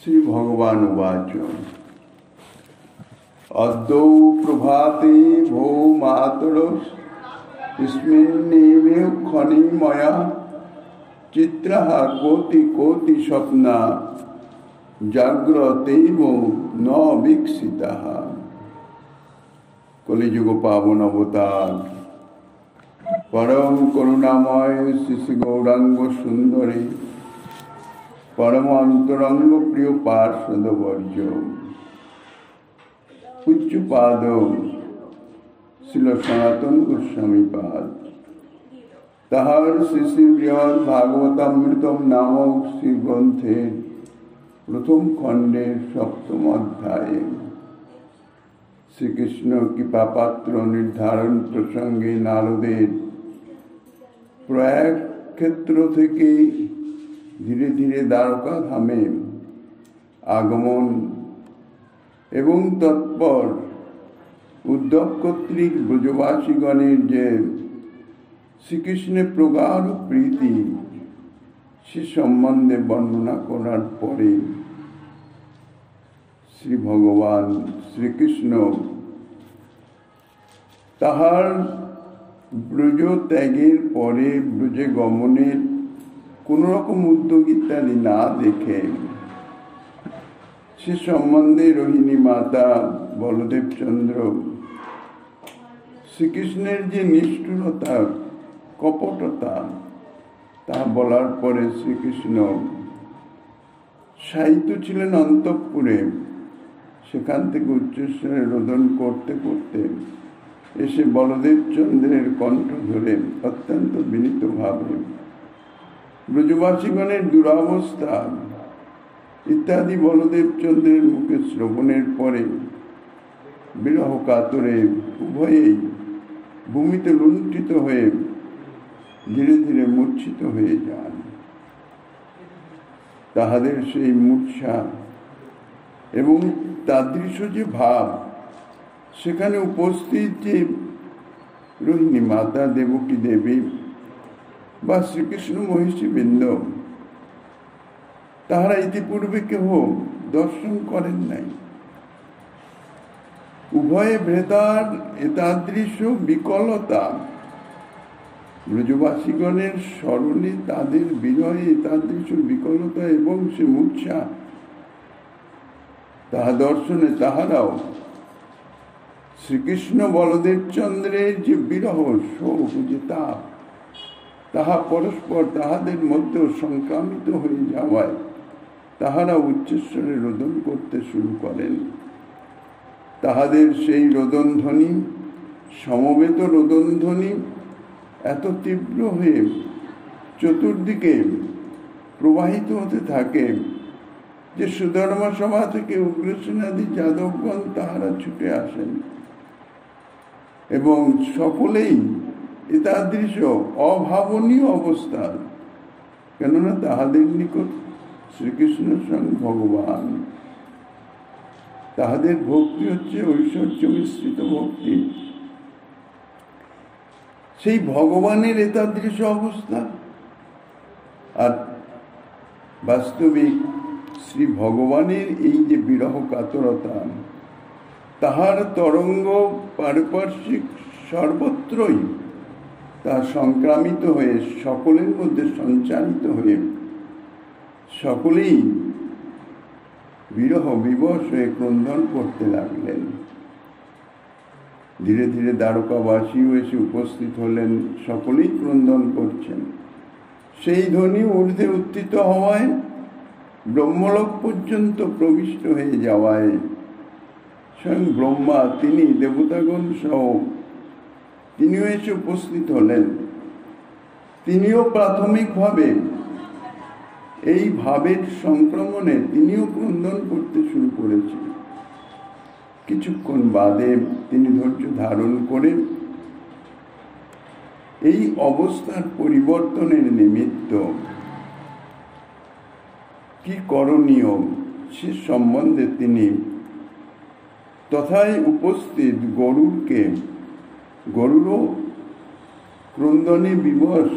श्री भगवान उवाच अद्यौ प्रभाते भो मातरस्मिन्नेव खनि मया चित्रः कोटि कोटि स्वप्ना जाग्रतेव न वीक्षितः। कलिजुग पावन अवतार परम करुणामय श्री गौरांग सुंदरी परम अंतरंग प्रिय पार्षद वर्य पूज्य पाद श्रील सनातन गोस्वामी पाद ताहार श्री श्री बृहद भागवतामृतम नामक श्री ग्रंथेर प्रथम खंडेर सप्तम अध्याय श्रीकृष्ण कृपा पात्र निर्धारण प्रसंगे नारदेर प्रयाग क्षेत्र থেকে धीरे धीरे द्वारका धामे आगमन एवं तत्पर उद्धव कर्तृक ब्रजवासीगणेर जे श्रीकृष्णेर प्रगाढ़ प्रीति से सम्बन्धे वर्णना करार परे श्री भगवान श्रीकृष्ण ताहार ब्रज त्यागेर परे ब्रजे गमनेर कोनो रकम उद्योग इत्यादि ना देखे से सम्बन्धे रोहिणी माता बलदेव चंद्र श्रीकृष्णेर जे निष्ठुरता कपटता ता बलार परे श्रीकृष्ण साहित्य छिलेन अंतःपुरे सेखान थेके उच्चस्वरे रोदन करते करते एसे बलदेव चंद्रेर कण्ठ धरे अत्यंत विनीत भावे ब्रजवासीगणेर दुरावस्था इत्यादि बलदेव चंद्रेर मुखे श्रवणेर परे विरह कातरे उभयेई भूमिते लुण्ठित हये धीरे धीरे मूर्छित हये जान। ताहादेर सेई मूर्छा एवं तादृश जे भाव सेखाने उपस्थित जे रोहिणी माता देवकी देवी बा श्रीकृष्ण महिषी बृंद ताहारा इतिपूर्वे केह दर्शन करें नाई। उभय भेदार एतादृश विकलता ब्रजवासीगणेर स्मरणे तादेर विरहे एतादृश विकलता एवं से मूर्छा ताहा दर्शने ताहाराओ श्रीकृष्ण बलदेव चंद्रेर जे विरह शोक जे ताप ताहा परस्पर ताहादेर मध्य संक्रामित हये जावाय ताहारा उच्चस्वरे रोदन करते शुरू करेन। ताहादेर सेई रोदन ध्वनि समवेत रोदन ध्वनि एत तीव्र हये चतुर्दिके प्रवाहित होते थाके जे सुधर्मा सभा थेके उग्रसेनादि यादवगण ताहारा छुटे आसेन एवं सकलेई एतादृश अभावनीय अवस्था केनना ताहादेर निकट श्रीकृष्ण स्वयं भगवान ताहादेर भक्ति हच्छे ऐश्वर्य मिश्रित भक्ति सेई भगवानेर एतादृश अवस्था और वास्तविक श्री भगवानेर एई जे विरह कातरता ताहार तरंग पारिपार्श्विक सर्वत्रई ता संक्रामित हये सकलेर मध्य संचारित हये सकलेई विरह विवश हये क्रंदन करते लागलेन। धीरे धीरे द्वारकाबासीও एसे उपस्थित हलेन सकलेई क्रंदन करछेन। सेई ध्वनि ऊर्ध्वे उत्थित हওয়ায় ब्रह्मलोक पर्यन्त प्रविष्ट हये जाওয়ায় स्वयं ब्रह्मा तिनि देवतागण सह तिनिও एसे उपस्थित हलेन। तिनिও प्राथमिकभावे এই ভাবের সংক্রমণে তিনিও ক্রন্দন করতে শুরু করেছেন। কিছুক্ষণ বাদে তিনি ধৈর্য ধারণ করে এই অবস্থার পরিবর্তনের নিমিত্ত কি করণীয় সে সম্বন্ধে তিনি তথায় উপস্থিত গরুরও ক্রন্দনে বিবশ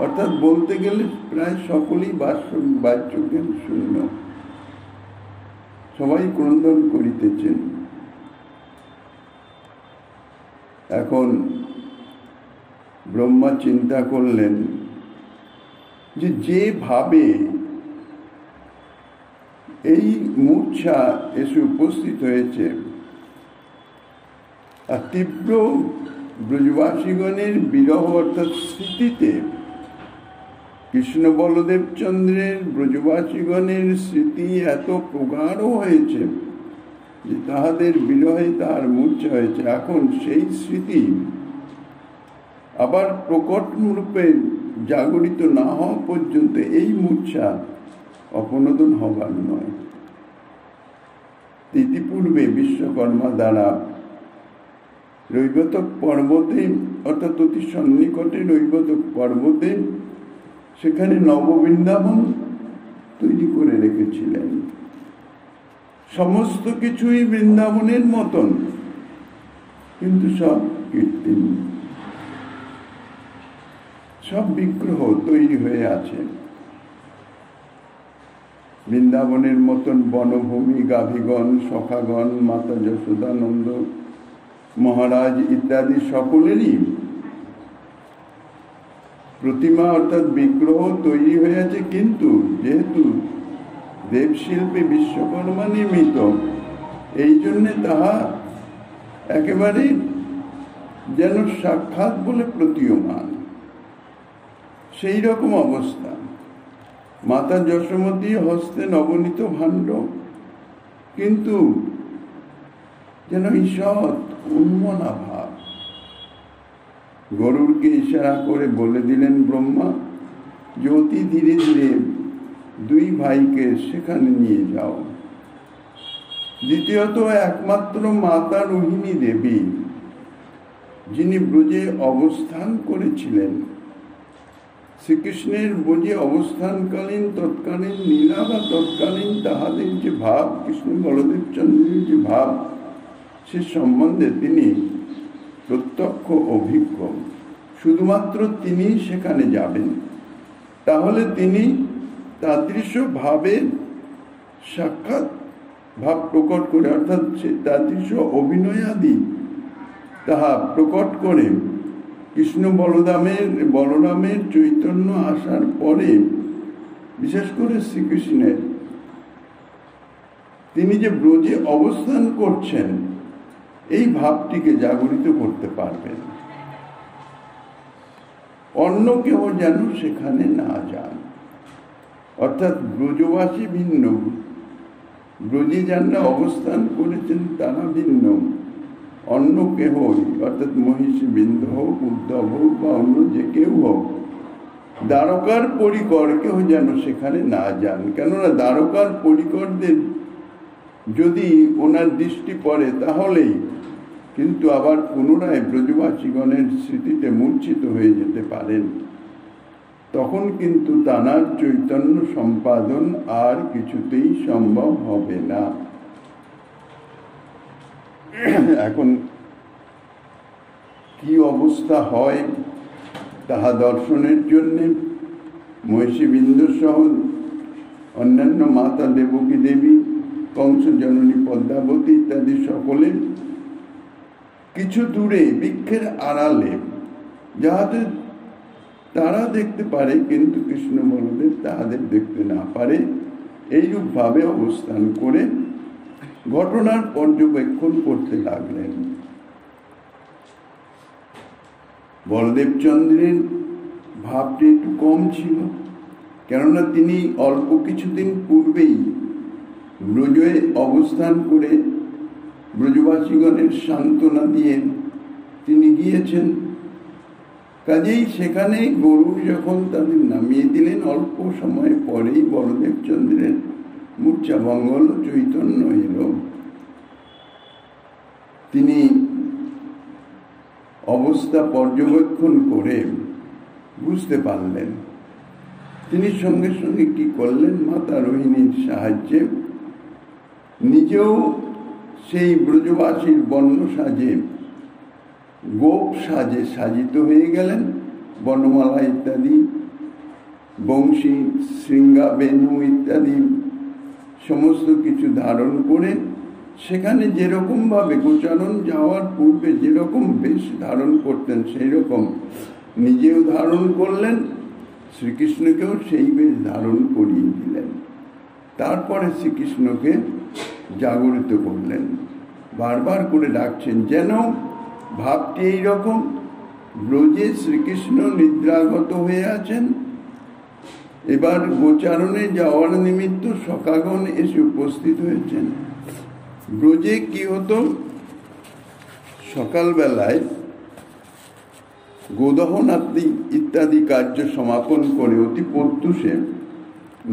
अर्थात बोलते गेले प्राय सकलेई बाह्यज्ञान शून्य সবাই ক্রন্দন করিতেছেন। এখন ব্রহ্মা চিন্তা করলেন যেভাবে এই মূর্ছা এসে উপস্থিত হয়েছে, আর তীব্র ব্রজবাসীগণের বিরহ অর্থাৎ স্মৃতিতে, কৃষ্ণ বলদেব চন্দ্রের ব্রজবাসীগণের স্মৃতি এত প্রগাঢ় হয়েছে যে তাহাদের বিরহে তাহার মূর্ছা হয়েছে। এখন সেই স্মৃতি আবার প্রকট রূপে জাগরিত না হওয়া পর্যন্ত এই মূর্ছা অপনোদন হবার নয়। ইতিপূর্বে বিশ্বকর্মা দ্বারা রৈবতক পর্বতে অর্থাৎ অতি সন্নিকটে রৈবতক পর্বতে সেখানে নববৃন্দাবন তৈরি করে রেখেছিলেন। সমস্ত কিছুই বৃন্দাবনের মতন, কিন্তু সব কৃত্রিম, সব বিগ্রহ তৈরি হয়ে আছে। বৃন্দাবনের মতন বনভূমি, গাভীগণ, সখাগণ, মাতা যশোদানন্দ মহারাজ ইত্যাদি সকলেরই প্রতিমা অর্থাৎ বিগ্রহ তৈরি হয়ে আছে, কিন্তু যেহেতু দেবশিল্পী বিশ্বকর্মা নির্মিত, এই জন্যে তাহা একেবারে যেন সাক্ষাৎ বলে প্রতীয়মান। সেই রকম অবস্থা। মাতা যশোমতী হস্তে নবনীত ভাণ্ড, কিন্তু যেন ঈষৎ উন্মনা ভাব। গরুরকে ইশারা করে বলে দিলেন ব্রহ্মা যে অতি ধীরে ধীরে দুই ভাইকে সেখানে নিয়ে যাও। দ্বিতীয়ত একমাত্র মাতা রোহিণী দেবী, যিনি ব্রজে অবস্থান করেছিলেন, শ্রীকৃষ্ণের ব্রজে অবস্থানকালীন তৎকালীন লীলা বা তৎকালীন তাহাদের যে ভাব, কৃষ্ণ বলদেব চন্দ্রের যে ভাব, সে সম্বন্ধে তিনি প্রত্যক্ষ অভিজ্ঞ। শুধুমাত্র তিনি সেখানে যাবেন, তাহলে তিনি তাদৃশ্য ভাবে সাক্ষাৎ ভাব প্রকট করে, অর্থাৎ সে তাদৃশ্য অভিনয়াদি তাহা প্রকট করে কৃষ্ণ বলরামের চৈতন্য আসার পরে, বিশেষ করে শ্রীকৃষ্ণের তিনি যে ব্রজে অবস্থান করছেন এই ভাবটিকে জাগরিত করতে পারবেন। অন্য কেউ যেন সেখানে না যান, অর্থাৎ ব্রজবাসী ভিন্ন, ব্রজে যারা অবস্থান করেছেন তারা ভিন্ন, অন্য কেহ অর্থাৎ মহিষী বৃন্দ হোক, উদ্ধব হোক বা অন্য যে কেউ হোক, দ্বারকার পরিকর কেউ যেন সেখানে না যান। কেননা দ্বারকার পরিকরদের যদি ওনার দৃষ্টি পড়ে তাহলেই কিন্তু আবার পুনরায় ব্রজবাসীগণের স্মৃতিতে মূর্ছিত হয়ে যেতে পারেন। তখন কিন্তু তানার চৈতন্য সম্পাদন আর কিছুতেই সম্ভব হবে না। এখন কি অবস্থা হয় তাহা দর্শনের জন্য মহিষীবৃন্দ সহ অন্যান্য মাতা দেবকী দেবী, কংস জননী পদ্মাবতী ইত্যাদি সকলে কিছু দূরে বৃক্ষের আড়ালে, যাহাতে তারা দেখতে পারে কিন্তু কৃষ্ণ বলদেব তাহাদের দেখতে না পারে, এইরূপ ভাবে অবস্থান করে ঘটনার পর্যবেক্ষণ করতে লাগলেন। বলদেব চন্দ্রের ভাবটি একটু কম ছিল, কেননা তিনি অল্প কিছুদিন পূর্বেই ব্রজে অবস্থান করে ব্রজবাসীগণের সান্ত্বনা দিয়ে তিনি গিয়েছেন। কাজেই সেখানে গরুর যখন তাদের নামিয়ে দিলেন, অল্প সময় পরেই বলদেব চন্দ্রের মূর্ছা মঙ্গল চৈতন্য এল। তিনি অবস্থা পর্যবেক্ষণ করে বুঝতে পারলেন। তিনি সঙ্গে সঙ্গে কি করলেন, মাতা রোহিণীর সাহায্যে নিজেও সেই ব্রজবাসীর বর্ণ সাজে, গোপ সাজে সাজিত হয়ে গেলেন। বনমালা ইত্যাদি, বংশী, শৃঙ্গা, বেণু ইত্যাদি সমস্ত কিছু ধারণ করে সেখানে যেরকম ভাবে গোচারণ যাওয়ার পূর্বে যেরকম বেশ ধারণ করতেন সেই রকম নিজেও ধারণ করলেন, শ্রীকৃষ্ণকেও সেই বেশ ধারণ করিয়ে দিলেন। তারপরে শ্রীকৃষ্ণকে জাগরিত করলেন, বারবার করে ডাকছেন, যেন ভাবটি এইরকম, ব্রজে শ্রীকৃষ্ণ নিদ্রাগত হয়ে আছেন, এবার গোচারণে যাওয়ার নিমিত্ত সখাগণ এসে উপস্থিত হয়েছেন। ব্রজে কি হতো, সকালবেলায় গোদহন ইত্যাদি কার্য সমাপন করে অতি প্রত্যুষে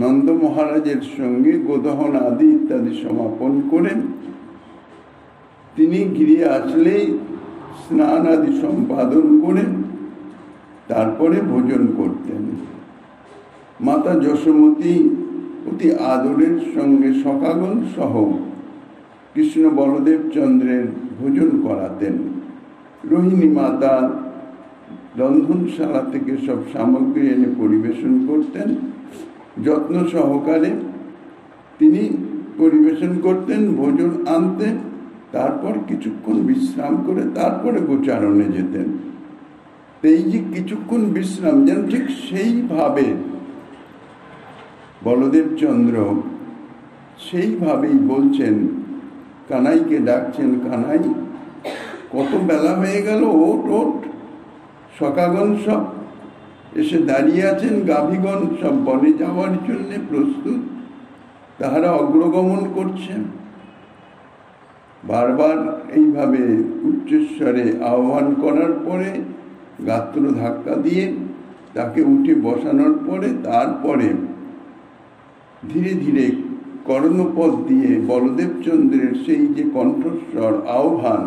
নন্দ মহারাজের সঙ্গে গোদহন আদি ইত্যাদি সমাপন করেন। তিনি গিরে আসলেই স্নান আদি সম্পাদন করেন, তারপরে ভোজন করতেন। মাতা যশোমতী অতি আদরের সঙ্গে সখাগণ সহ কৃষ্ণ বলদেব চন্দ্রের ভোজন করাতেন। রোহিণী মাতা রন্ধনশালা থেকে সব সামগ্রী এনে পরিবেশন করতেন, যত্ন সহকারে তিনি পরিবেশন করতেন, ভোজন আনতেন, তারপর কিছুক্ষণ বিশ্রাম করে তারপরে গোচারণে যেতেন। এই যে কিছুক্ষণ বিশ্রাম, যেন ঠিক সেইভাবে বলদেব চন্দ্র সেইভাবেই বলছেন, কানাইকে ডাকছেন, কানাই কত বেলা হয়ে গেল, ওট ওট। সখাগণ সব এসে দাঁড়িয়ে আছেন, গাভীগণ সব বনে যাওয়ার জন্য প্রস্তুত, তাহারা অগ্রগমন করছেন। বারবার এইভাবে উচ্চস্বরে আহ্বান করার পরে গাত্র ধাক্কা দিয়ে তাকে উঠে বসানোর পরে তারপরে ধীরে ধীরে কর্ণপদ দিয়ে বলদেব চন্দ্রের সেই যে কণ্ঠস্বর আহ্বান,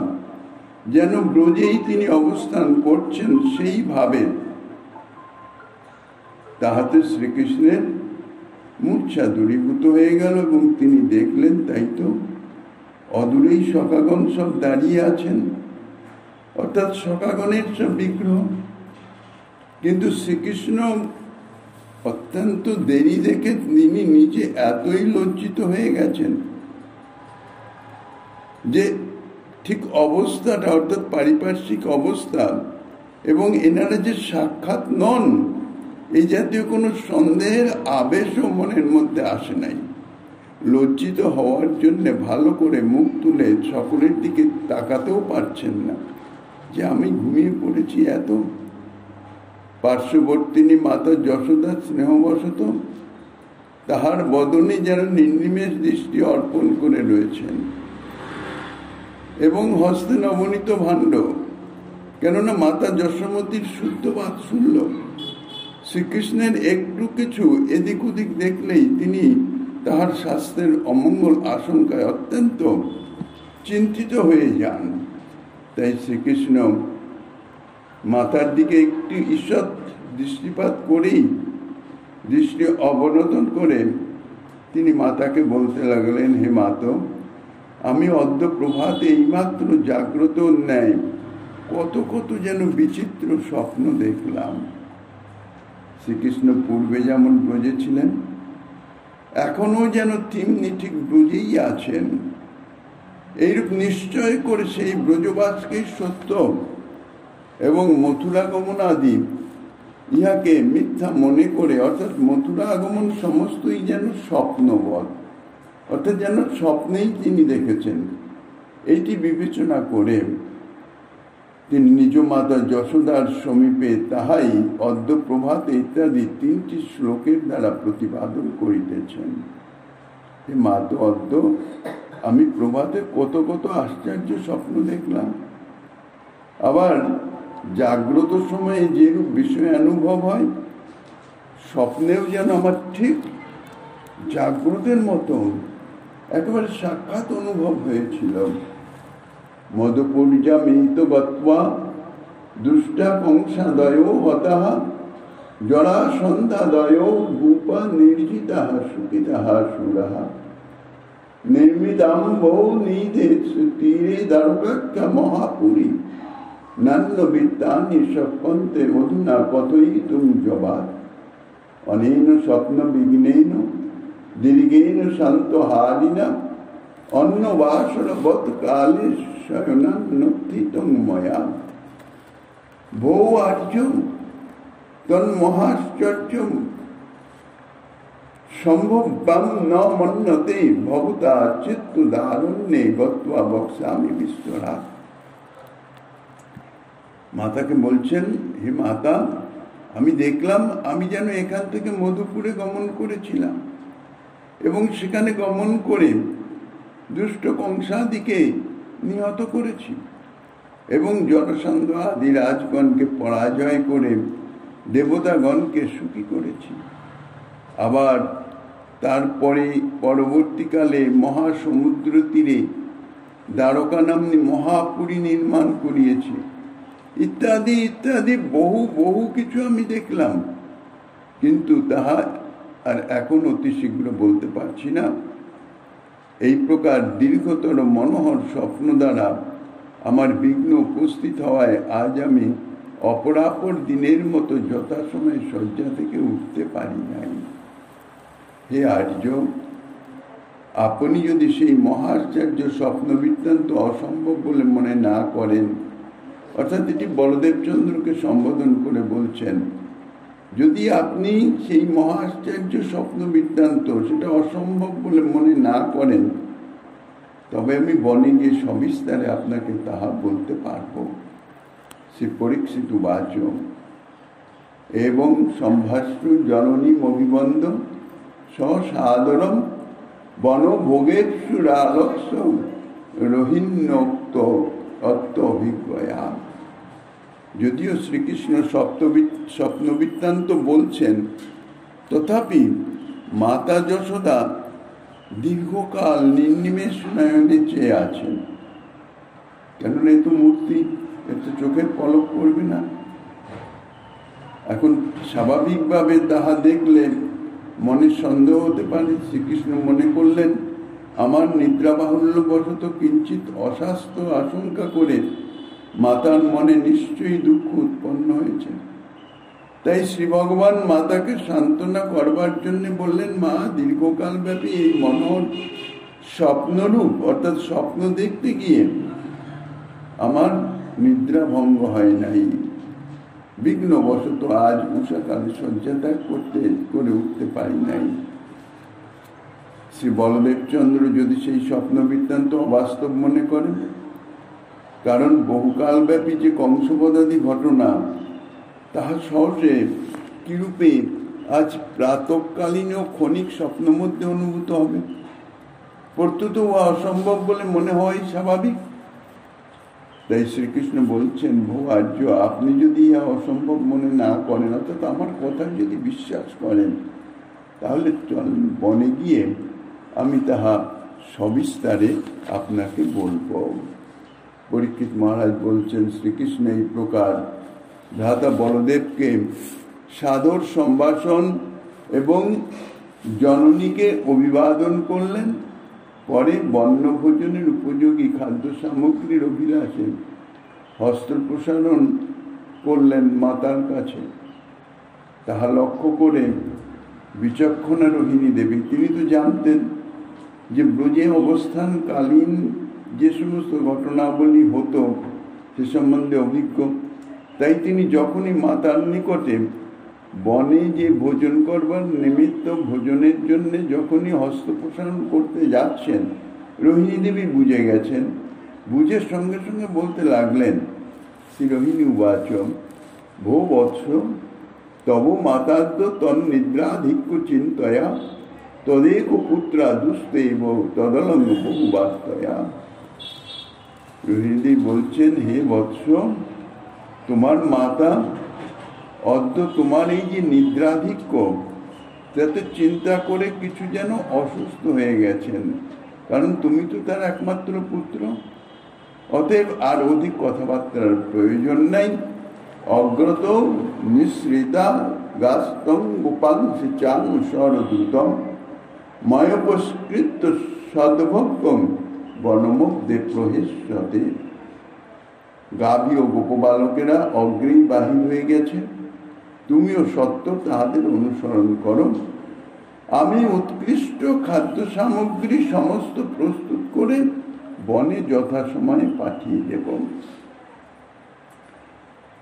যেন ব্রজেই তিনি অবস্থান করছেন সেইভাবে, তাহাতে শ্রীকৃষ্ণের মূর্ছা দূরীভূত হয়ে গেল এবং তিনি দেখলেন, তাই তো অদূরেই সখাগণ সব দাঁড়িয়ে আছেন, অর্থাৎ সখাগণের সব বিগ্রহ। কিন্তু শ্রীকৃষ্ণ অত্যন্ত দেরি দেখে তিনি নিজে এতই লজ্জিত হয়ে গেছেন যে ঠিক অবস্থাটা, অর্থাৎ পারিপার্শ্বিক অবস্থা এবং এনারা যে সাক্ষাৎ নন, এই জাতীয় কোনো সন্দেহের আবেশও মনের মধ্যে আসে নাই। লজ্জিত হওয়ার জন্য ভালো করে মুখ তুলে সকলের দিকে তাকাতেও পারছেন না, যে আমি ঘুমিয়ে পড়েছি। এত পার্শ্ববর্তিনী মাতা যশোদা স্নেহবশত তাহার বদনে যেন নির্নিমেষ দৃষ্টি অর্পণ করে রয়েছেন এবং হস্তে নবনীত ভাণ্ড, কেননা মাতা যশোমতীর শুদ্ধ বাৎসল্য। শ্রীকৃষ্ণের একটু কিছু এদিক ওদিক দেখলেই তিনি তাহার স্বাস্থ্যের অমঙ্গল আশঙ্কায় অত্যন্ত চিন্তিত হয়ে যান। তাই শ্রীকৃষ্ণ মাতার দিকে একটি ঈষৎ দৃষ্টিপাত করেই দৃষ্টি অবনতন করে তিনি মাতাকে বলতে লাগলেন, হে মাত, আমি অদ্য প্রভাতে এইমাত্র জাগ্রত ন্যায় কত কত যেন বিচিত্র স্বপ্ন দেখলাম। শ্রীকৃষ্ণ পূর্বে যেমন ব্রজে ছিলেন, এখনো যেন তেমনি ঠিক ব্রজেই আছেন। এইরূপ নিশ্চয় করে সেই ব্রজবাসকেই সত্য এবং মথুরা গমন আদি ইহাকে মিথ্যা মনে করে, অর্থাৎ মথুরা আগমন সমস্তই যেন স্বপ্নবৎ, অর্থাৎ যেন স্বপ্নেই তিনি দেখেছেন। এইটি বিবেচনা করে তিনি নিজ মাতা যশোদার সমীপে তাহাই অদ্য প্রভাতে ইত্যাদি 3টি শ্লোকের দ্বারা প্রতিপাদন করিতেছেন। হে মাত, অদ্য আমি প্রভাতে কত কত আশ্চর্য স্বপ্ন দেখলাম। আবার জাগ্রত সময়ে যেরূপ বিষয় অনুভব হয়, স্বপ্নেও যেন আমার ঠিক জাগ্রতের মতো একেবারে সাক্ষাৎ অনুভব হয়েছিল। মদপরিজামিত গত্বা দুষ্টা কংসাদয় হতাহ জরাসন্ধাদয় ভূপা নির্জিতাহ সুখিতাহ সুরাহ নির্মিতাম্বৌ নিধে তীরে দ্বারকাখ্যা মহাপুরী নান্য বিত্তানি স্বপন্তে অধুনা কথয়িতুম জবাৎ অনেন স্বপ্ন বিঘ্নেন দীর্ঘেন শান্ত হারিনা অন্নবাসরবৎ কালে শয়নান্নথিতং ময়া ভো আর্য তন্মহাশ্চর্যম সম্ভবম ন মন্যতে ভবতা চিত্তদারণ্যে গত্বা বক্সামি বিশ্বরাট। মাতাকে বলছেন, হে মাতা, আমি দেখলাম আমি যেন এখান থেকে মধুপুরে গমন করেছিলাম এবং সেখানে গমন করে দুষ্ট কংসাদিকে নিহত করেছি এবং জরাসন্ধ আদি রাজগণকে পরাজয় করে দেবতাগণকে সুখী করেছি। আবার তারপরে পরবর্তীকালে মহাসমুদ্র তীরে দ্বারকা নাম্নী মহাপুরী নির্মাণ করিয়েছি ইত্যাদি ইত্যাদি বহু বহু কিছু আমি দেখলাম, কিন্তু তাহা আর এখন অতি শীঘ্র বলতে পারছি না। এই প্রকার দীর্ঘতর মনোহর স্বপ্ন দ্বারা আমার বিঘ্ন উপস্থিত হওয়ায় আজ আমি অপরাপর দিনের মতো যথাসময়ে শয্যা থেকে উঠতে পারি নাই। হে আর্য, আপনি যদি সেই মহাশ্চর্য স্বপ্ন বৃত্তান্ত অসম্ভব বলে মনে না করেন, অর্থাৎ এটি বলদেবচন্দ্রকে সম্বোধন করে বলছেন, যদি আপনি সেই মহাশ্চর্য স্বপ্ন বৃত্তান্ত সেটা অসম্ভব বলে মনে না করেন, তবে আমি বনে গিয়ে সবিস্তারে আপনাকে তাহা বলতে পারব। শ্রী পরীক্ষিত বাচ এবং সম্ভাষ্য জননী অভিবন্ধ সসাদরম বনভোগের সুরালক্ষ রোহিণ্যোক্ত তত্ত্ব অভিজ্ঞয়া। যদিও শ্রীকৃষ্ণ স্বপ্ন বৃত্তান্ত বলছেন, তথাপি মাতা যশোদা দীর্ঘকাল নির্নিমেষ নয়নে চেয়ে আছেন। কেননা এ তো মূর্তি, এর তো চোখের পলক পড়বে না। এখন স্বাভাবিকভাবে তাহা দেখলে মনে সন্দেহ হতে পারে। শ্রীকৃষ্ণ মনে করলেন, আমার নিদ্রাবাহুল্য বশত কিঞ্চিত অস্বাস্থ্য আশঙ্কা করে মাতার মনে নিশ্চয়ই দুঃখ উৎপন্ন হয়েছে। তাই শ্রী ভগবান মাতাকে সান্ত্বনা করবার জন্য বললেন, মা, দীর্ঘকাল ব্যাপী এই মনোহর স্বপ্নরূপ অর্থাৎ স্বপ্ন দেখতে গিয়ে আমার নিদ্রা ভঙ্গ হয় নাই। বিঘ্নবশত আজ উষাকালে শয্যা ত্যাগ করে উঠতে পারি নাই। শ্রী বলদেবচন্দ্র যদি সেই স্বপ্ন বৃত্তান্ত অবাস্তব মনে করেন, কারণ বহুকাল ব্যাপী যে কংসবধাদি ঘটনা তাহা সহজে কিরূপে আজ প্রাতকালীন ও ক্ষণিক স্বপ্ন মধ্যে অনুভূত হবে, প্রত্যুত উহা অসম্ভব বলে মনে হয় স্বাভাবিক। তাই শ্রীকৃষ্ণ বলছেন, ভো আর্য, আপনি যদি ইহা অসম্ভব মনে না করেন, অর্থাৎ আমার কথা যদি বিশ্বাস করেন, তাহলে চলেন বনে গিয়ে আমি তাহা সবিস্তারে আপনাকে বলব। পরীক্ষিত মহারাজ বলছেন, শ্রীকৃষ্ণ এই প্রকার ভ্রাতা বলদেবকে সাদর সম্ভাষণ এবং জননীকে অভিবাদন করলেন। পরে বন্যভোজনের উপযোগী খাদ্য সামগ্রীর অভিলাষে হস্ত প্রসারণ করলেন মাতার কাছে। তাহা লক্ষ্য করে বিচক্ষণা রোহিণী দেবী, তিনি তো জানতেন যে ব্রজে অবস্থানকালীন যে সমস্ত ঘটনাবলী হতো সে সম্বন্ধে অভিজ্ঞ। তাই তিনি যখনই মাতার নিকটে বনে যে ভোজন করবার নিমিত্ত ভোজনের জন্য যখনই হস্ত প্রসারণ করতে যাচ্ছেন, রোহিণী দেবী বুঝে গেছেন। বুঝে সঙ্গে সঙ্গে বলতে লাগলেন, শ্রী রোহিণী উবাচ ভো বৎস তব মাতাদ্য তন্নিদ্রাধিক্য চিন্তয়া তদেক পুত্রা দুস্তেব তদলঙ্গ বহুবাস্তয়া। রোহিণী দেবী বলছেন, হে বৎস, তোমার মাতা অদ্য তোমার এই যে নিদ্রাধিক্য তাতে চিন্তা করে কিছু যেন অসুস্থ হয়ে গেছেন, কারণ তুমি তো তার একমাত্র পুত্র। অতএব আর অধিক কথাবার্তার প্রয়োজন নাই। অগ্রত নিঃসৃতা গাস্তং গোপাংসি চাং স্বরদূতম ময়োপস্কৃত সদ্ভক্তম বনমধ্যে প্রহেশ্যতে। গাভী ও গোপবালকেরা অগ্রেই বাহির হয়ে গেছে, তুমিও সত্য তাহাদের অনুসরণ করো। আমি উৎকৃষ্ট খাদ্য সামগ্রী সমস্ত প্রস্তুত করে বনে যথাসময়ে পাঠিয়ে দেব।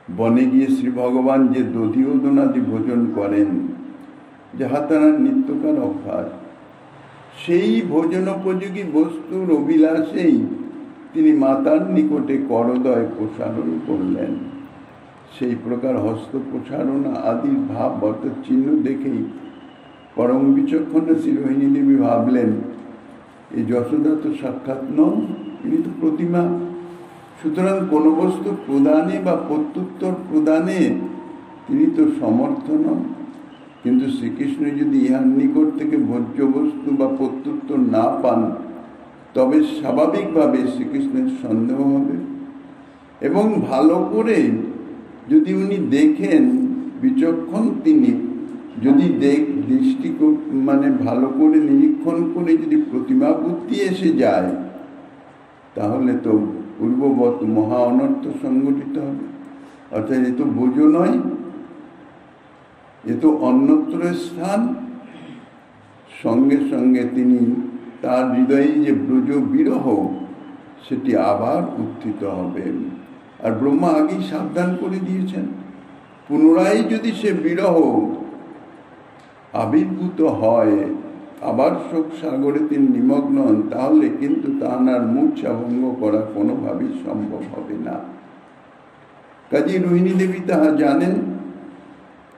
বনে গিয়ে শ্রী ভগবান যে দধিওদনাদি ভোজন করেন, যাহা তারা নিত্যকার অভ্যাস, সেই ভোজনোপযোগী বস্তুর অভিলাষেই তিনি মাতার নিকটে করদয় প্রসারণ করলেন। সেই প্রকার হস্ত প্রসারণ আদির ভাব অর্থাৎ চিহ্ন দেখেই পরম বিচক্ষণা শ্রী রোহিণী দেবী ভাবলেন, এই যশোদা তো সাক্ষাৎ নন, ইনি তো প্রতিমা। সুতরাং কোনো বস্তু প্রদানে বা প্রত্যুত্তর প্রদানে তিনি তো সমর্থ নন। কিন্তু শ্রীকৃষ্ণ যদি ইহার নিকট থেকে ভোজ্য বস্তু বা প্রত্যুত্তর না পান, তবে স্বাভাবিকভাবে শ্রীকৃষ্ণের সন্দেহ হবে। এবং ভালো করে যদি উনি দেখেন, বিচক্ষণ তিনি, যদি দৃষ্টি ভালো করে নিরীক্ষণ করে যদি প্রতিমা বুদ্ধি এসে যায়, তাহলে তো পূর্ববৎ মহা অনর্থ সংঘটিত হবে। অর্থাৎ এ তো বোঝো নয়, এ তো অন্যত্র স্থান। সঙ্গে সঙ্গে তিনি তার হৃদয়ে যে ব্রজ বিরহ, সেটি আবার উত্থিত হবে। আর ব্রহ্মা আগেই সাবধান করে দিয়েছেন, পুনরায় যদি সে বিরহ আবির্ভূত হয়, আবার শোক সাগরে তিনি নিমগ্ন হন, তাহলে কিন্তু তাহার মূর্ছা ভঙ্গ করা কোনোভাবেই সম্ভব হবে না। কাজী রোহিণী দেবী তাহা জানেন,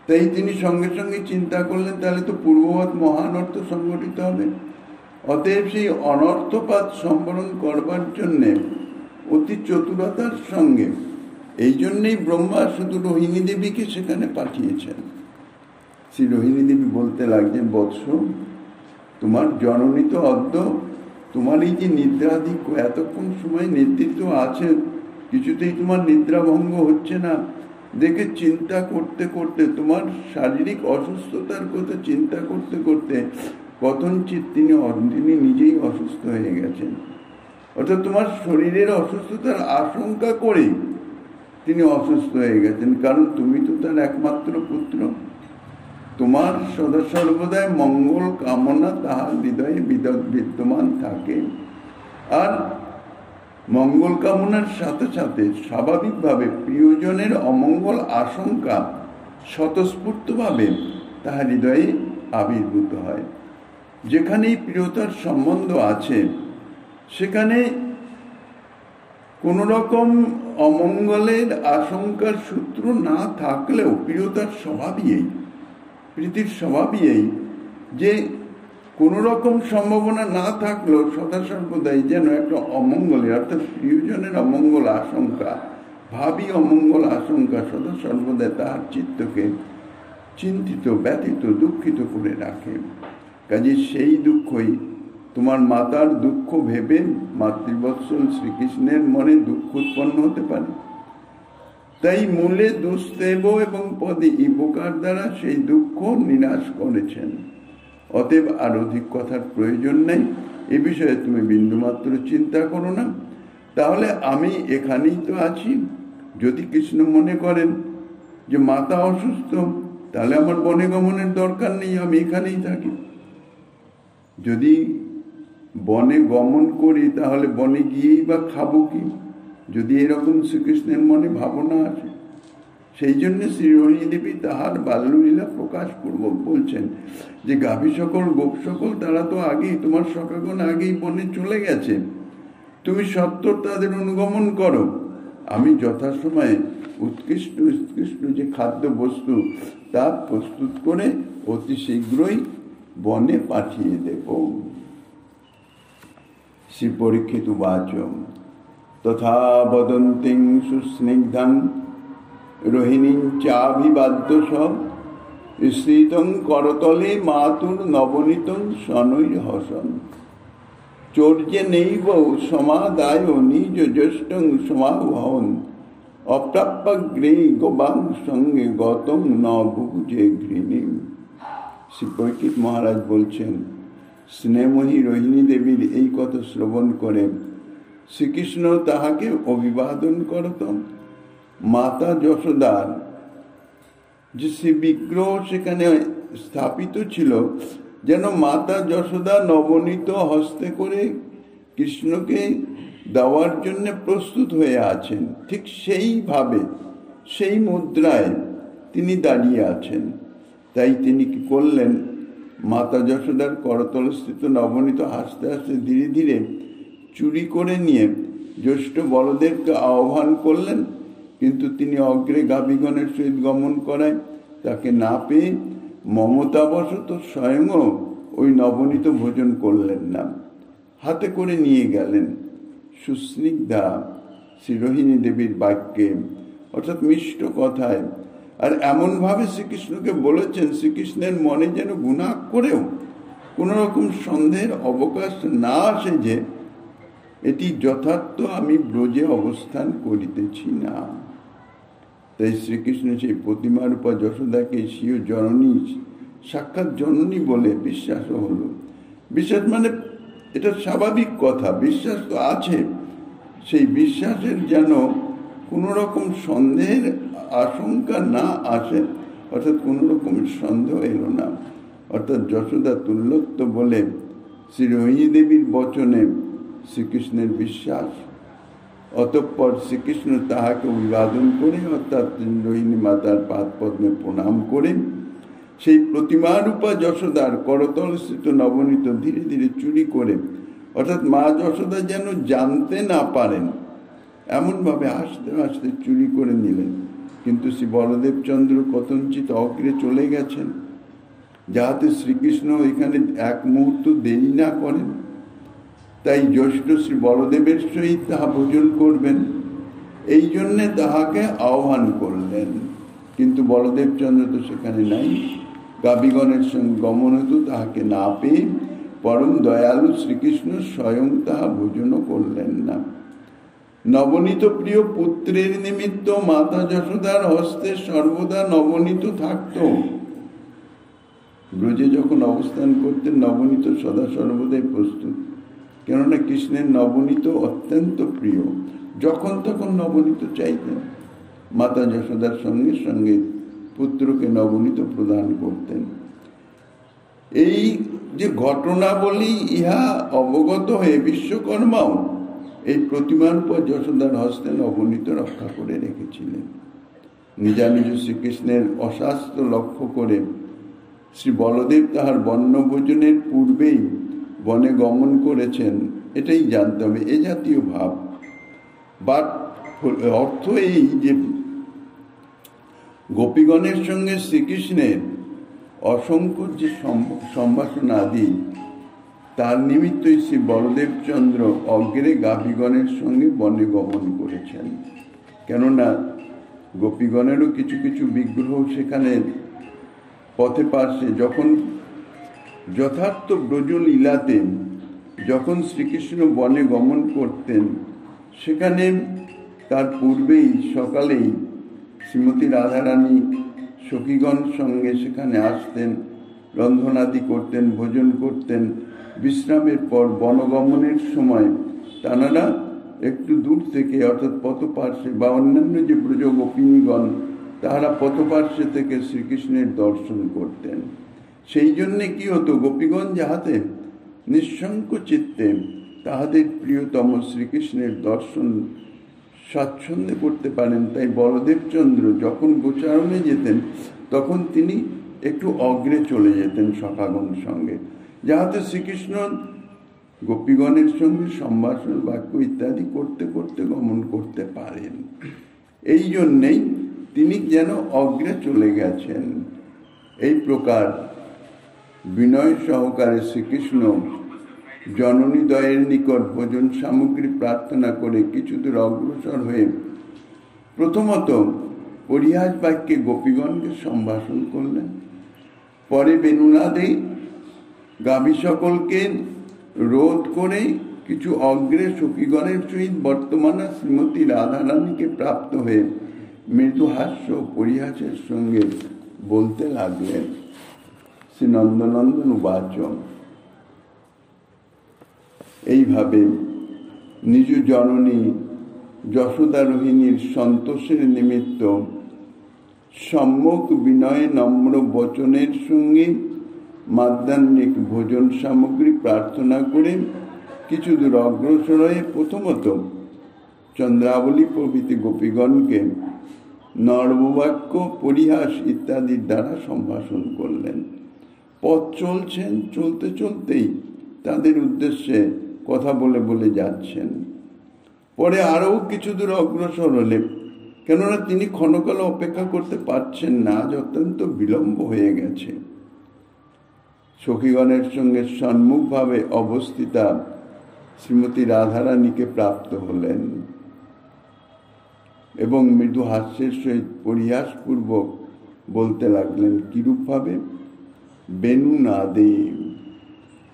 তাই তিনি সঙ্গে সঙ্গে চিন্তা করলেন, তাহলে তো পূর্ববৎ মহানর্থ সংঘটিত হবে। অতএব সেই অনর্থপাত সম্বরণ করবার জন্যে অতি চতুরতার সঙ্গে, এই জন্যেই ব্রহ্মা শুধু রোহিণী দেবীকে সেখানে পাঠিয়েছেন। শ্রী রোহিণী দেবী বলতে লাগছেন, বৎস, তোমার জননী তো অদ্য, তোমার এই যে নিদ্রাধিক এতক্ষণ সময় নেতৃত্ব আছে, কিছুতেই তোমার নিদ্রা ভঙ্গ হচ্ছে না দেখে চিন্তা করতে করতে, তোমার শারীরিক অসুস্থতার কথা চিন্তা করতে করতে কথঞ্চিত তিনি নিজেই অসুস্থ হয়ে গেছেন। অর্থাৎ তোমার শরীরের অসুস্থতার আশঙ্কা করে তিনি অসুস্থ হয়ে গেছেন, কারণ তুমি তো তার একমাত্র পুত্র। তোমার সদা সর্বদাই মঙ্গল কামনা তাহার হৃদয়ে বিদ্যমান থাকে। আর মঙ্গল কামনার সাথে সাথে স্বাভাবিকভাবে প্রিয়জনের অমঙ্গল আশঙ্কা স্বতঃস্ফূর্তভাবে তাহার হৃদয়ে আবির্ভূত হয়। যেখানেই প্রিয়তার সম্বন্ধ আছে, সেখানে কোন রকম অমঙ্গলের আশঙ্কার সূত্র না থাকলেও প্রিয়তার স্বভাবই, প্রীতির স্বভাবই যে কোনো রকম সম্ভাবনা না থাকলেও সদা সর্বদাই যেন একটা অমঙ্গলের, অর্থাৎ প্রিয়জনের অমঙ্গল আশঙ্কা, ভাবী অমঙ্গল আশঙ্কা সদা সর্বদাই তাহার চিত্তকে চিন্তিত, ব্যথিত, দুঃখিত করে রাখে। কাজে সেই দুঃখই, তোমার মাতার দুঃখ ভেবে মাতৃবৎসল শ্রীকৃষ্ণের মনে দুঃখ উৎপন্ন হতে পারে। তাই মূলে দুস্তেব এবং পদে ইবকার দ্বারা সেই দুঃখ নিরাশ করেছেন। অতএব আর অধিক কথার প্রয়োজন নেই, এ বিষয়ে তুমি বিন্দুমাত্র চিন্তা করো না। তাহলে আমি এখানেই তো আছি। যদি কৃষ্ণ মনে করেন যে মাতা অসুস্থ, তাহলে আমার বনে গমনের দরকার নেই, আমি এখানেই থাকি। যদি বনে গমন করি, তাহলে বনে গিয়েই বা খাবো কি, যদি এরকম শ্রীকৃষ্ণের মনে ভাবনা আসে। সেই জন্য শ্রী রোহিণী দেবী তাহার বাল্যলীলা প্রকাশ পূর্বক বলছেন যে গাভী সকল, গোপ সকল, তারা তো আগেই, তোমার সখাগণ আগেই বনে চলে গেছে, তুমি সত্তর তাদের অনুগমন করো। আমি যথাসময়ে উৎকৃষ্ট যে খাদ্য বস্তু তা প্রস্তুত করে অতি শীঘ্রই বনে পাঠিয়ে দেব। শ্রী পরীক্ষিত উবাচ তথা বদন্তিং সুস্নিগ্ধং রোহিণীং চাভিবাদ্য সব স্থিতং করতলে মাতুর নবনীতং শনৈর হসন চর্যে নৈব সমাদায় নিজ জ্যেষ্ঠং সমাবহন অপ্রাপ্যগ্রে গোবাং সঙ্গে গতং ন বুভুজে ঘৃণী। শ্রী পরীক্ষিত মহারাজ বলছেন, স্নেহময়ী রোহিণী দেবীর এই কথা শ্রবণ করে শ্রীকৃষ্ণ তাহাকে অভিবাদন করতেন। মাতা যশোদার যে শ্রী বিগ্রহ সেখানে স্থাপিত ছিল, যেন মাতা যশোদা নবনীত হস্তে করে কৃষ্ণকে দেওয়ার জন্য প্রস্তুত হয়ে আছেন, ঠিক সেইভাবে সেই মুদ্রায় তিনি দাঁড়িয়ে আছেন। তাই তিনি কি করলেন, মাতা যশোদার করতলস্থিত নবনীত হাসতে হাসতে ধীরে ধীরে চুরি করে নিয়ে জ্যেষ্ঠ বলদেবকে আহ্বান করলেন, কিন্তু তিনি অগ্রে গাভীগণের সহিত গমন করায় তাকে না পেয়ে মমতাবশত স্বয়ংও ওই নবনীত ভোজন করলেন না, হাতে করে নিয়ে গেলেন। সুস্নিগ্ধা শ্রীরোহিণী দেবীর বাক্যে অর্থাৎ মিষ্ট কথায় আর এমনভাবে শ্রীকৃষ্ণকে বলেছেন, শ্রীকৃষ্ণের মনে যেন গুণা করেও কোন রকম সন্দেহের অবকাশ না আসে যে এটি যথার্থ আমি ব্রজে অবস্থান করিতেছি না। তাই শ্রীকৃষ্ণ সেই প্রতিমারূপা যশোদাকে স্বীয় জননী, সাক্ষাৎ জননী বলে বিশ্বাস হলো। বিশ্বাস মানে এটা স্বাভাবিক কথা, বিশ্বাস তো আছে, সেই বিশ্বাসের যেন কোনো রকম সন্দেহের আশঙ্কা না আসে, অর্থাৎ কোনো রকমের সন্দেহ এলো না। অর্থাৎ যশোদা তুল্যত্ব বলে শ্রীরোহিণী দেবীর বচনে শ্রীকৃষ্ণের বিশ্বাস। অতঃপর শ্রীকৃষ্ণ তাহাকে অভিবাদন করে অর্থাৎ রোহিণী মাতার পাদ পদ্মে প্রণাম করে সেই প্রতিমারূপা যশোদার করতলস্থিত নবনীত ধীরে ধীরে চুরি করে, অর্থাৎ মা যশোদা যেন জানতে না পারেন এমনভাবে আস্তে আস্তে চুরি করে নিলেন। কিন্তু শ্রী বলদেব চন্দ্র কথঞ্চিত অগ্রে চলে গেছেন, যাহাতে শ্রীকৃষ্ণ এখানে এক মুহূর্ত দেরি না করেন। তাই জ্যেষ্ঠ শ্রী বলদেবের সহিত তাহা ভোজন করবেন, এই জন্যে তাহাকে আহ্বান করলেন। কিন্তু বলদেব চন্দ্র তো সেখানে নাই, গাভীগণের সঙ্গে গমন হেতু তাহাকে না পেয়ে পরম দয়ালু শ্রীকৃষ্ণ স্বয়ং তাহা ভোজনও করলেন না। নবনীত প্রিয় পুত্রের নিমিত্ত মাতা যশোদার হস্তে সর্বদা নবনীত থাকত। ব্রজে যখন অবস্থান করতেন নবনীত সদা সর্বদাই প্রস্তুত, কেননা কৃষ্ণের নবনীত অত্যন্ত প্রিয়। যখন তখন নবনীত চাইতেন, মাতা যশোদার সঙ্গে সঙ্গে পুত্রকে নবনীত প্রদান করতেন। এই যে ঘটনা বলি, ইহা অবগত হয়ে বিশ্বকর্মাও এই প্রতিমার উপর যশোদার হস্তে নবনীত রক্ষা করে রেখেছিলেন। নিজানিজ শ্রীকৃষ্ণের অশাস্ত্র লক্ষ্য করে শ্রী বলদেব তাহার বন্যভোজনের পূর্বেই বনে গমন করেছেন, এটাই জানতে হবে। এ জাতীয় ভাব বা অর্থ এই যে গোপীগণের সঙ্গে শ্রীকৃষ্ণের অসংখ্য যে সম্ভাষণ আদি, তার নিমিত্তই শ্রী বলদেব চন্দ্র অগ্রে গাভীগণের সঙ্গে বনে গমন করেছেন। কেননা গোপীগণেরও কিছু কিছু বিগ্রহ সেখানে পথে পাশে, যখন যথার্থ ব্রজলীলাতে যখন শ্রীকৃষ্ণ বনে গমন করতেন, সেখানে তার পূর্বেই সকালেই শ্রীমতী রাধারানী সখীগণ সঙ্গে সেখানে আসতেন, রন্ধনাদি করতেন, ভোজন করতেন। বিশ্রামের পর বনগমনের সময় তাঁরা একটু দূর থেকে অর্থাৎ পথপার্শ্বে বা অন্যান্য যে ব্রজ গোপিনীগণ তাহারা পথপার্শ্বে থেকে শ্রীকৃষ্ণের দর্শন করতেন। সেই জন্যে কি হতো, গোপীগণ যাহাতে নিঃসংক চিত্তে তাহাদের প্রিয়তম শ্রীকৃষ্ণের দর্শন স্বাচ্ছন্দ্যে করতে পারেন। তাই বলদেবচন্দ্র যখন গোচারণে যেতেন তখন তিনি একটু অগ্রে চলে যেতেন সখাগণ সঙ্গে, যাহাতে শ্রীকৃষ্ণ গোপীগণের সঙ্গে সম্ভাষণ বাক্য ইত্যাদি করতে করতে গমন করতে পারেন। এই জন্যেই তিনি যেন অগ্রে চলে গেছেন। এই প্রকার বিনয় সহকারে শ্রীকৃষ্ণ জননীদ্বয়ের নিকট ভোজন সামগ্রী প্রার্থনা করে কিছু দূর অগ্রসর হয়ে প্রথমত পরিহাস বাক্যে গোপীগণকে সম্ভাষণ করলেন, পরে বেণুনাদে গাভী সকলকে রোধ করে কিছু অগ্রে সখীগণের সহিত বর্তমানা শ্রীমতী রাধারানীকে প্রাপ্ত হয়ে মৃদু হাস্য পরিহাসের সঙ্গে বলতে লাগলেন। শ্রী নন্দনন্দন উবাচ, এইভাবে নিজ জননী যশোদা রোহিণীর সন্তোষের নিমিত্ত সম্যক বিনয় নম্র বচনের সঙ্গে মাধ্যাহ্নিক ভোজন সামগ্রী প্রার্থনা করে কিছু দূর অগ্রসর হয়ে প্রথমত চন্দ্রাবলী প্রভৃতি গোপীগণকে নর্মবাক্য, পরিহাস ইত্যাদির দ্বারা সম্ভাষণ করলেন। পথ চলছেন, চলতে চলতেই তাদের উদ্দেশ্যে কথা বলে বলে যাচ্ছেন। পরে আরও কিছু দূর অগ্রসর হলে, কেননা তিনি ক্ষণকাল অপেক্ষা করতে পারছেন না, আজ অত্যন্ত বিলম্ব হয়ে গেছে, সখীগণের সঙ্গে সম্মুখভাবে অবস্থিতা শ্রীমতী রাধারানীকে প্রাপ্ত হলেন এবং মৃদু হাস্যের সহিত পরিহাসপূর্বক বলতে লাগলেন, কিরূপভাবে? বেণুনাদে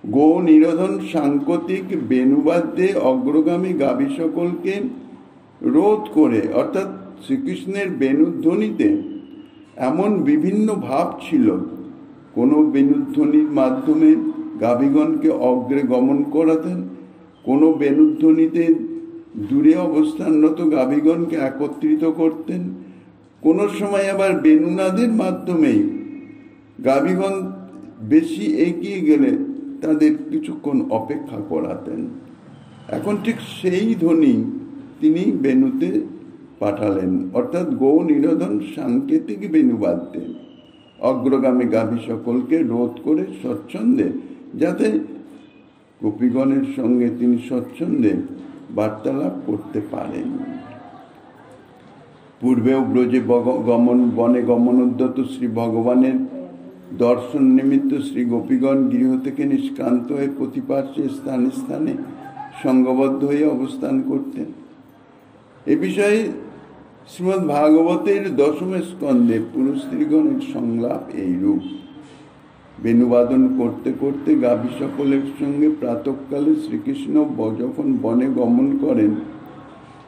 গো নিরোধন সাংকতিক বেণুবাদ্যে অগ্রগামী গাভী সকলকে রোধ করে, অর্থাৎ শ্রীকৃষ্ণের বেণুধ্বনিতে এমন বিভিন্ন ভাব ছিল। কোনো বেণুধ্বনির মাধ্যমে গাভীগণকে অগ্রে গমন করাতেন, কোনো বেণুধ্বনিতে দূরে অবস্থানরত গাভীগণকে একত্রিত করতেন, কোনো সময় আবার বেণুনাদের মাধ্যমেই গাভীগণ বেশি এগিয়ে গেলে তাদের কিছুক্ষণ অপেক্ষা করাতেন। এখন ঠিক সেই ধ্বনি তিনি বেণুতে পাঠালেন, অর্থাৎ গো নিরোধন সাংকেতিক বেণুবাদ্যে অগ্রগামী গাভী সকলকে রোধ করে স্বচ্ছন্দে, যাতে গোপীগণের সঙ্গে তিনি স্বচ্ছন্দে বার্তালাপ করতে পারেন। পূর্বেও ব্রজে বনে গমনোদ্যত শ্রী ভগবানের দর্শন নিমিত্ত শ্রী গোপীগণ গৃহ থেকে নিষ্ক্রান্ত হয়ে প্রতিপার্শ্বে স্থানে স্থানে সঙ্গবদ্ধ হয়ে অবস্থান করতেন। এ বিষয়ে শ্রীমদ্ ভাগবতের 10ম স্কন্ধে পুরুষস্ত্রীগণের সংলাপ এইরূপ। বেণুবাদন করতে করতে গাভী সকলের সঙ্গে প্রাতঃকালে শ্রীকৃষ্ণ যখন বনে গমন করেন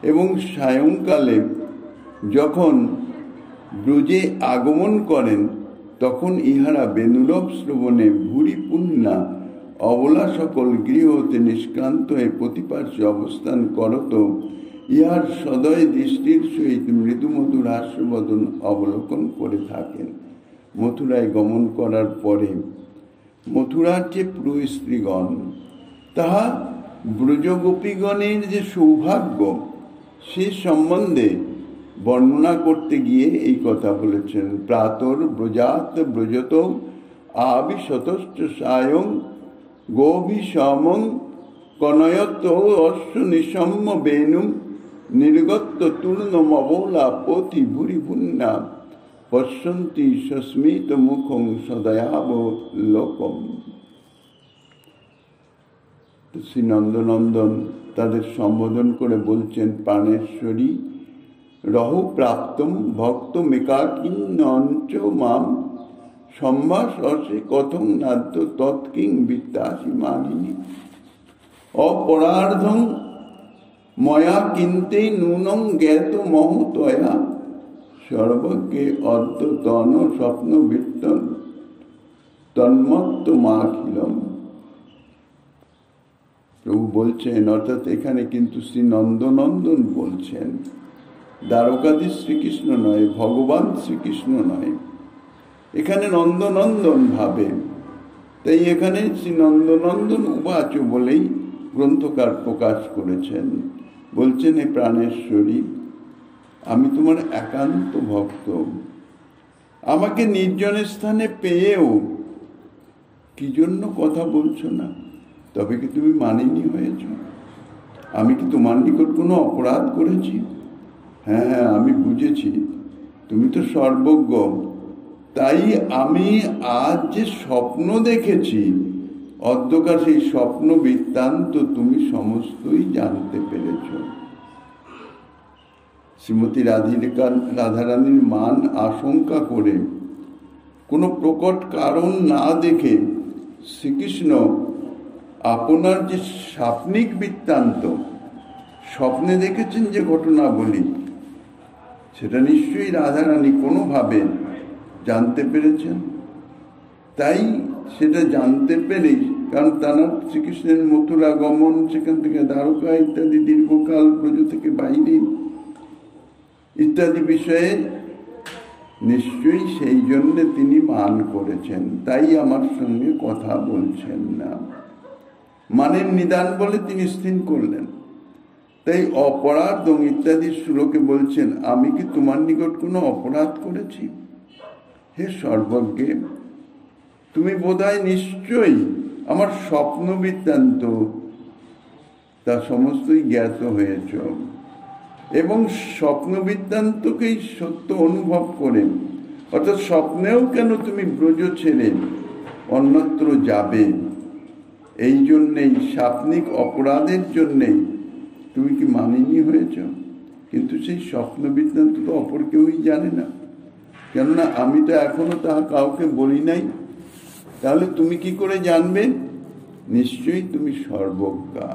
এবং সায়ংকালে যখন ব্রজে আগমন করেন, তখন ইহারা বেণুরব শ্রবণে ভুরি পুণ্যা অবলা সকল গৃহ হতে নিষ্ক্রান্ত হয়ে প্রতিপার্শ্বে অবস্থান করত, ইহার সদয় দৃষ্টির সহিত মৃদু মধুর হাস্যবদন অবলোকন করে থাকেন। মথুরায় গমন করার পরে মথুরার যে পুরস্ত্রীগণ, তাহা ব্রজগোপীগণের যে সৌভাগ্য, সে সম্বন্ধে বর্ণনা করতে গিয়ে এই কথা বলেছেন। প্রাতর ব্রজাত ব্রজত আবিশতশ্চ সায়ং গোভিসমং কনয়ত অশ্ব নিসম্য বেণুম নির্গত তূর্ণমবলা পতি ভুরি পুণ্যা পশ্যন্তি সস্মিত মুখং সদয়াবলোকম। শ্রী নন্দনন্দন তাদের সম্বোধন করে বলছেন, প্রাণেশ্বরী রহু প্রাপ্তম ভক্ত মেকাকিঞ্চ মাম সম্ভাষে কথং নাদ্য তৎকিং বিত্তাসি মানিনী অপরার্ধং ময়া কিন্তে নূনং জ্ঞাত মহতয়া সর্বজ্ঞে অদ্যতন স্বপ্ন বৃত্তন তন্মত্ত মাখিলম। প্রভু বলছেন, অর্থাৎ এখানে কিন্তু শ্রী নন্দনন্দন বলছেন, দ্বারকাধীশ শ্রীকৃষ্ণ নয়, ভগবান শ্রীকৃষ্ণ নয়, এখানে নন্দনন্দন ভাবে। তাই এখানে শ্রী নন্দনন্দন উবাচ বলেই গ্রন্থকার প্রকাশ করেছেন। বলছেন, হে প্রাণেশ্বরী, আমি তোমার একান্ত ভক্ত, আমাকে নির্জন স্থানে পেয়েও কি জন্য কথা বলছো না? তবে কি তুমি মানিনী হয়েছ? আমি কি তোমার নিকট কোনো অপরাধ করেছি? হ্যাঁ হ্যাঁ, আমি বুঝেছি, তুমি তো সর্বজ্ঞ। তাই আমি আজ যে স্বপ্ন দেখেছি, অদ্যকার সেই স্বপ্ন বৃত্তান্ত তুমি সমস্তই জানতে পেরেছ। শ্রীমতী রাধারানীর মান আশঙ্কা করে, কোনো প্রকট কারণ না দেখে শ্রীকৃষ্ণ আপনার যে স্বপ্নিক বৃত্তান্ত, স্বপ্নে দেখেছেন যে ঘটনা বলি, সেটা নিশ্চয়ই রাধারানী কোনোভাবে জানতে পেরেছেন। তাই সেটা জানতে পেরেই, কারণ তারা শ্রীকৃষ্ণের মথুরা গমন, সেখান থেকে দ্বারকা ইত্যাদি দীর্ঘকাল ব্রজ থেকে বাইরে ইত্যাদি বিষয়ে নিশ্চয়ই সেই জন্য তিনি মান করেছেন, তাই আমার সঙ্গে কথা বলছেন না। মানের নিদান বলে তিনি স্থির করলেন। তাই অপরাধ ইত্যাদি শ্লোকে বলছেন, আমি কি তোমার নিকট কোনো অপরাধ করেছি? হে সর্বজ্ঞে, তুমি বোধহয় নিশ্চয়ই আমার স্বপ্ন বৃত্তান্ত তা সমস্তই জ্ঞাত হয়েছ, এবং স্বপ্ন বৃত্তান্তকেই সত্য অনুভব করে, অর্থাৎ স্বপ্নেও কেন তুমি ব্রজ ছেড়ে অন্যত্র যাবে, এই জন্যেই স্বাপ্নিক অপরাধের জন্যেই তুমি কি মানিনী হয়েছ। কিন্তু সেই স্বপ্ন বৃত্তান্ত তো অপর কেউই জানে না, কেননা আমি তো এখনো তাহা কাউকে বলি নাই। তাহলে তুমি কি করে জানবে? নিশ্চয়ই তুমি সর্বজ্ঞা।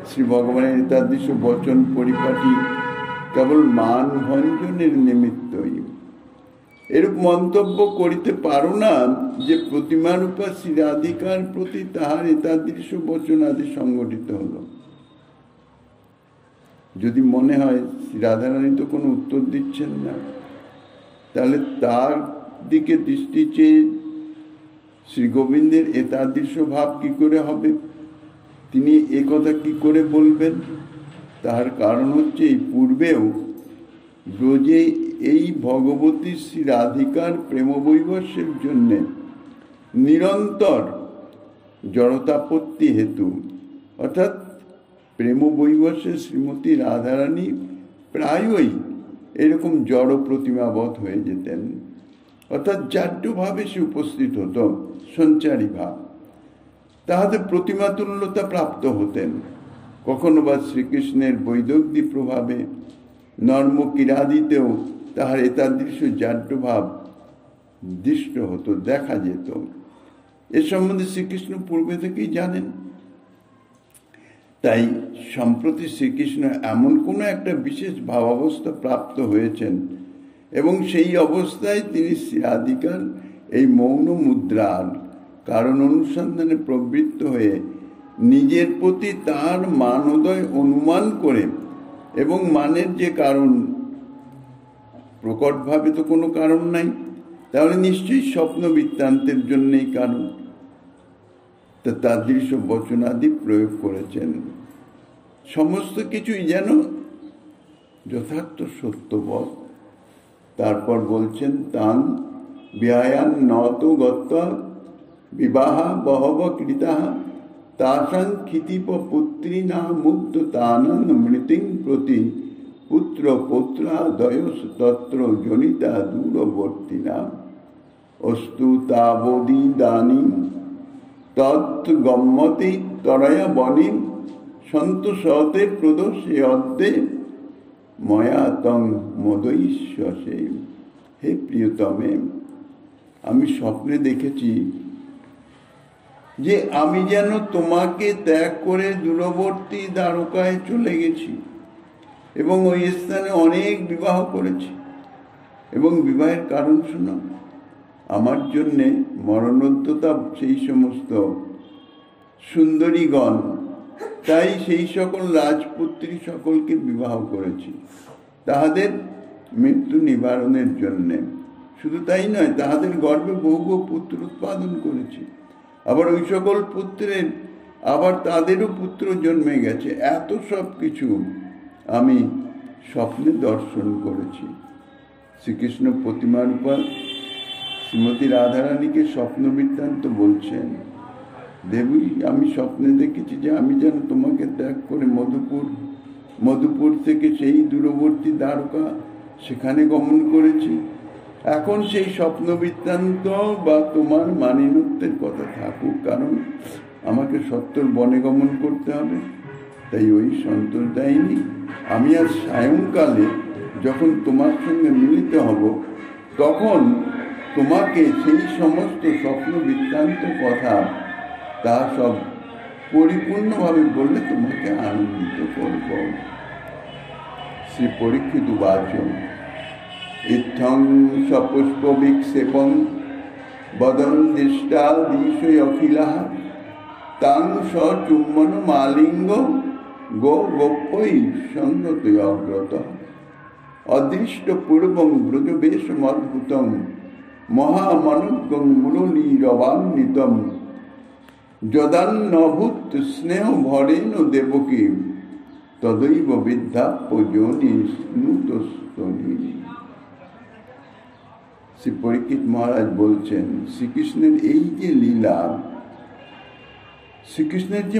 শ্রী ভগবানের এতাদৃশ বচন পরিপাটি কেবল মান ভঞ্জনের নিমিত্তই। এরূপ মন্তব্য করিতে পারো না যে প্রতিমারূপা শ্রী রাধিকার প্রতি তাহার এতাদৃশ বচন আদি সংগঠিত হল। যদি মনে হয় শ্রী রাধারানী তো কোনো উত্তর দিচ্ছেন না, তাহলে তার দিকে দৃষ্টি চেয়ে শ্রী গোবিন্দের এতাদৃশ ভাব কি করে হবে? তিনি এ কথা কি করে বলবেন? তার কারণ হচ্ছে এই পূর্বেও ব্রজে এই ভগবতী শ্রী রাধিকার প্রেম বৈবস্যের জন্যে নিরন্তর জড়তাপত্তি হেতু, অর্থাৎ প্রেম বৈবস্যে শ্রীমতী রাধারানী প্রায়ই এরকম জড় প্রতিমাবৎ হয়ে যেতেন, অর্থাৎ জাড্যভাবে সে উপস্থিত হতো, সঞ্চারী ভাব। তাহাতে প্রতিমাতুল্যতা প্রাপ্ত হতেন। কখনো বা শ্রীকৃষ্ণের বৈদগ্ধি প্রভাবে নর্ম কিরাদিতেও তাহার এতাদৃশ জাড্যভাব দৃষ্ট হতো, দেখা যেত। এ সম্বন্ধে শ্রীকৃষ্ণ পূর্বে থেকেই জানেন। তাই সম্প্রতি শ্রীকৃষ্ণ এমন কোনো একটা বিশেষ ভাবাবস্থা প্রাপ্ত হয়েছেন, এবং সেই অবস্থায় তিনি শ্রী রাধিকার এই মৌন মুদ্রার কারণ অনুসন্ধানে প্রবৃত্ত হয়ে নিজের প্রতি তার মানোদয় অনুমান করে, এবং মানের যে কারণ প্রকটভাবে তো কোনো কারণ নাই, তাহলে নিশ্চয়ই স্বপ্ন বৃত্তান্তের জন্যই কারণ, তা তাদৃশ বচনাদি প্রয়োগ করেছেন। সমস্ত কিছুই যেন যথার্থ সত্যবৎ। তারপর বলছেন, তান বিহায়ান নত গত্ত বিবাহা বহব কৃতা তাসাং ক্ষিতিপ পুত্রী না মুগ্ধ তানন মৃতিং প্রতি পুত্র পুত্রাদয়স তত্র জনিতা দূরবর্তিনা অস্তু তাবদি দানি তৎ গম্মতি তরয়া বনি সন্তোষতে প্রদোষে অদ্যে ময়া তং মদৈশ্বসে। হে প্রিয়তমে, আমি স্বপ্নে দেখেছি যে আমি যেন তোমাকে ত্যাগ করে দূরবর্তী দ্বারকায় চলে গেছি, এবং ওই স্থানে অনেক বিবাহ করেছি। এবং বিবাহের কারণ শোনো, আমার জন্যে মরণোদ্যতা সেই সমস্ত সুন্দরীগণ, তাই সেই সকল রাজপুত্রী সকলকে বিবাহ করেছি তাহাদের মৃত্যু নিবারণের জন্যে। শুধু তাই নয়, তাহাদের গর্ভে বহু বহু পুত্র উৎপাদন করেছি। আবার ওই সকল পুত্রের আবার তাদেরও পুত্র জন্মে গেছে। এত সব কিছু আমি স্বপ্নে দর্শন করেছি। শ্রীকৃষ্ণ প্রতিমারূপা শ্রীমতী রাধারানীকে স্বপ্ন বৃত্তান্ত বলছেন, দেবী, আমি স্বপ্নে দেখেছি যে আমি যেন তোমাকে ত্যাগ করে মধুপুর থেকে সেই দূরবর্তী দ্বারকা সেখানে গমন করেছি। এখন সেই স্বপ্ন বৃত্তান্ত বা তোমার মানিনত্যের কথা থাকুক, কারণ আমাকে সত্তর বনে গমন করতে হবে। তাই ওই সন্তোষ দেয়নি। আমি আজ সায়ংকালে যখন তোমার সঙ্গে মিলিত হব, তখন তোমাকে সেই সমস্ত স্বপ্ন বৃত্তান্ত কথা তা সব পরিপূর্ণভাবে বললে তোমাকে আনন্দিত করব। শ্রী পরীক্ষিত বাচন ইত্থং সপুষ্প বিক্ষেপং বদন দৃষ্টা দিশয় অখিলাহ তাং সচুম্বন মালিঙ্গ গো গোপ্যই সঙ্গত অগ্রত। অদৃষ্ট পূর্বং ব্রজবেশম অদ্ভুতং মহামনজ্ঞং মুরলীরবান্বিতম যদান্নভূত স্নেহ ভরেণ দেবকী তদৈব বিদ্যাপ্য যোনি স্নুতস্তনী। শ্রী পরীক্ষিত মহারাজ বলছেন, শ্রীকৃষ্ণের এই যে লীলা, শ্রীকৃষ্ণের যে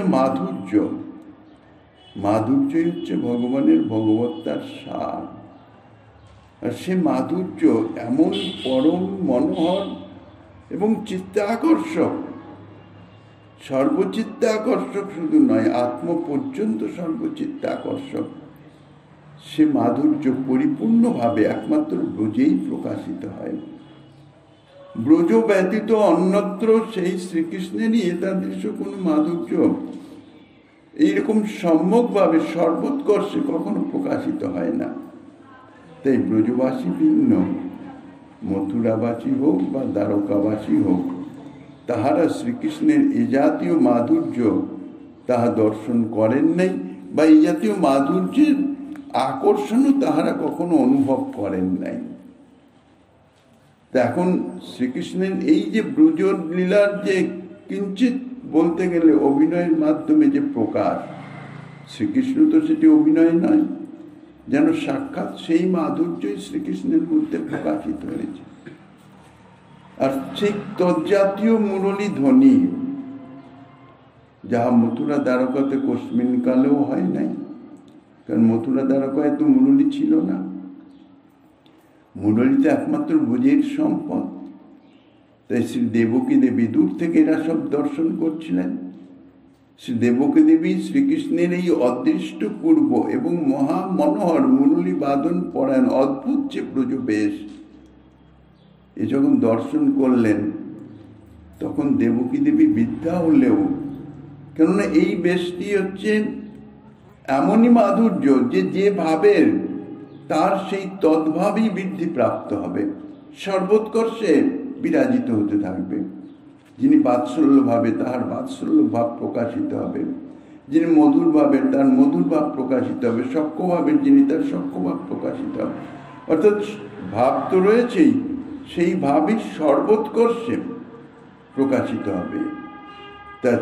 মাধুর্যই হচ্ছে ভগবানের ভগবত্তার সার। আর সে মাধুর্য এমন পরম মনোহর এবং চিত্তাকর্ষক, সর্বচিত্তাকর্ষক শুধু নয়, আত্ম পর্যন্ত সর্বচিত্তাকর্ষক। সে মাধুর্য পরিপূর্ণভাবে একমাত্র ব্রজেই প্রকাশিত হয়। ব্রজ ব্যতীত অন্যত্র সেই শ্রীকৃষ্ণেরই এতাদৃশ কোনো মাধুর্য এইরকম সম্যকভাবে সর্বোৎকর্ষে কখনো প্রকাশিত হয় না। তাই ব্রজবাসী ভিন্ন, মথুরাবাসী হোক বা দ্বারকাবাসী হোক, তাহারা শ্রীকৃষ্ণের এ জাতীয় মাধুর্য তাহা দর্শন করেন নাই, বা এই জাতীয় মাধুর্যের আকর্ষণও তাহারা কখনো অনুভব করেন নাই। এখন শ্রীকৃষ্ণের এই যে ব্রজ লীলার যে কিঞ্চিত বলতে গেলে অভিনয়ের মাধ্যমে যে প্রকাশ, শ্রীকৃষ্ণ তো সেটি অভিনয় নয়, যেন সাক্ষাৎ সেই মাধুর্যই শ্রীকৃষ্ণের মধ্যে প্রকাশিত হয়েছে। আর সেই তজ্জাতীয় মুরলী ধ্বনি যাহা মথুরা দ্বারকাতে কস্মিন কালেও হয় নাই, কারণ মথুরা দ্বারকায় তো মুরলী ছিল না। মুরলীতে একমাত্র ব্রজের সম্পদ। তাই শ্রী দেবকী দেবী দূর থেকে এরা সব দর্শন করছিলেন। শ্রী দেবকী দেবী শ্রীকৃষ্ণের এই অদৃষ্ট পূর্ব এবং মহা মনোহর মুরলী বাদন পরায়ণ অদ্ভুত যে ব্রজবেশ, এ যখন দর্শন করলেন তখন দেবকী দেবী বিদ্যা হলেও, কেননা এই বেশটি হচ্ছে এমনই মাধুর্য যে ভাবের তার সেই তদ্ভাবেই বৃদ্ধি প্রাপ্ত হবে, সর্বোৎকর্ষে বিরাজিত হতে থাকবে। যিনি বাৎসল্য ভাবে তাহার বাৎসল্য ভাব প্রকাশিত হবে, যিনি মধুর ভাবের তার মধুর ভাব প্রকাশিত হবে, সক্ষ ভাবের যিনি তার সক্ষ ভাব প্রকাশিত হবে। অর্থাৎ ভাব তো রয়েছেই, সেই ভাবই সর্বোৎকর্ষে প্রকাশিত হবে। তা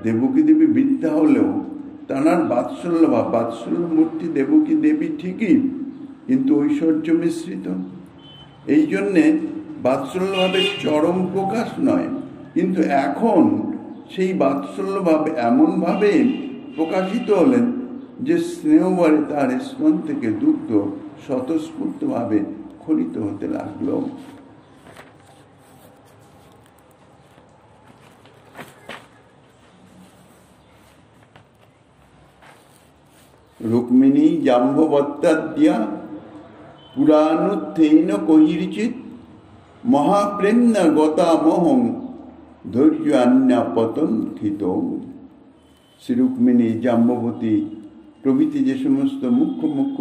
দেবকী দেবী বিদ্যা হলেও তাঁর বাৎসল্য ভাব, বাৎসল্য মূর্তি দেবকী দেবী ঠিকই, কিন্তু ঐশ্বর্য মিশ্রিত। এই জন্যে বাৎসল্য ভাবের চরম প্রকাশ নয়, কিন্তু এখন সেই বাৎসল্য ভাব এমনভাবে প্রকাশিত হলেন যে স্নেহভরে তার স্তন থেকে দুগ্ধ স্বতঃস্ফূর্তভাবে খলিত হতে লাগল। রুক্মিণী জাম্ববত্তাদ্যা পুরাণুত্থেন কহিরিচিত মহাপ্রেম্না গতামহং ধৈর্যান্যা পতনখিত। শ্রী রুক্মিণী, জাম্ববতী প্রভৃতি যে সমস্ত মুখ্য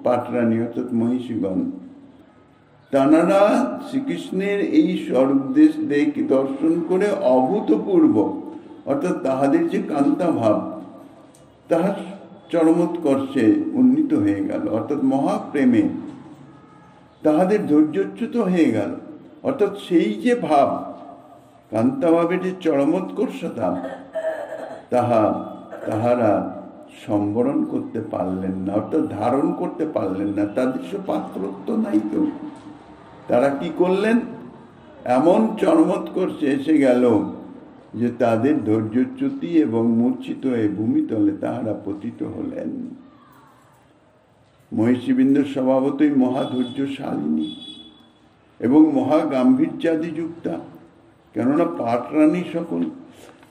পাটরানী অর্থাৎ মহিষীগণ, তাঁরা শ্রীকৃষ্ণের এই স্বরূপদেশ দেখে দর্শন করে অভূতপূর্ব, অর্থাৎ তাহাদের যে কান্তা ভাব তাহার চরমোৎকর্ষে উন্নীত হয়ে গেল, অর্থাৎ মহাপ্রেমে তাহাদের ধৈর্যচ্যুত হয়ে গেল। অর্থাৎ সেই যে ভাব, কান্তাভাবের যে চরমোৎকর্ষতা, তাহারা সম্বরণ করতে পারলেন না, অর্থাৎ ধারণ করতে পারলেন না। তাদের সে পাত্রত্ব নাই তো। তারা কি করলেন? এমন চরমোৎকর্ষে এসে গেল যে তাদের ধৈর্যচ্যুতি এবং মূর্ছিত হয়ে ভূমিতলে তাহারা পতিত হলেন। মহিষীবৃন্দ স্বভাবতই মহাধৈর্যশালিনী এবং মহাগাম্ভীর্যাদিযুক্তা, কেননা পাটরানী সকল।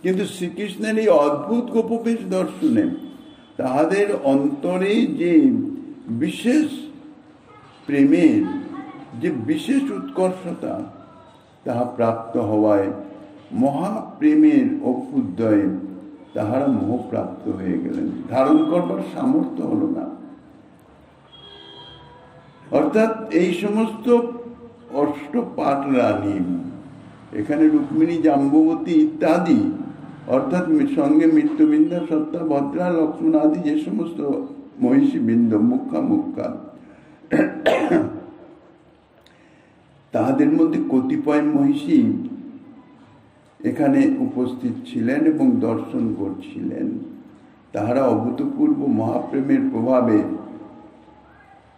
কিন্তু শ্রীকৃষ্ণের এই অদ্ভুত গোপবেশ দর্শনে তাহাদের অন্তরে যে বিশেষ প্রেমের যে বিশেষ উৎকর্ষতা তাহা প্রাপ্ত হওয়ায় মহাপ্রেমের অভ্যুদয়ে তাহারা মোহপ্রাপ্ত হয়ে গেলেন, ধারণ করবার সামর্থ্য হলো না। অর্থাৎ এই সমস্ত অষ্টপাটরানী, এখানে রুক্মিণী, জাম্ববতী ইত্যাদি, অর্থাৎ সঙ্গে মৃত্যুবিন্দা, সত্তা, ভদ্রা, লক্ষ্মণ আদি যে সমস্ত মহিষীবৃন্দ মুখ্যা, তাহাদের মধ্যে কতিপয় মহিষী এখানে উপস্থিত ছিলেন এবং দর্শন করছিলেন। তাহারা অভূতপূর্ব মহাপ্রেমের প্রভাবে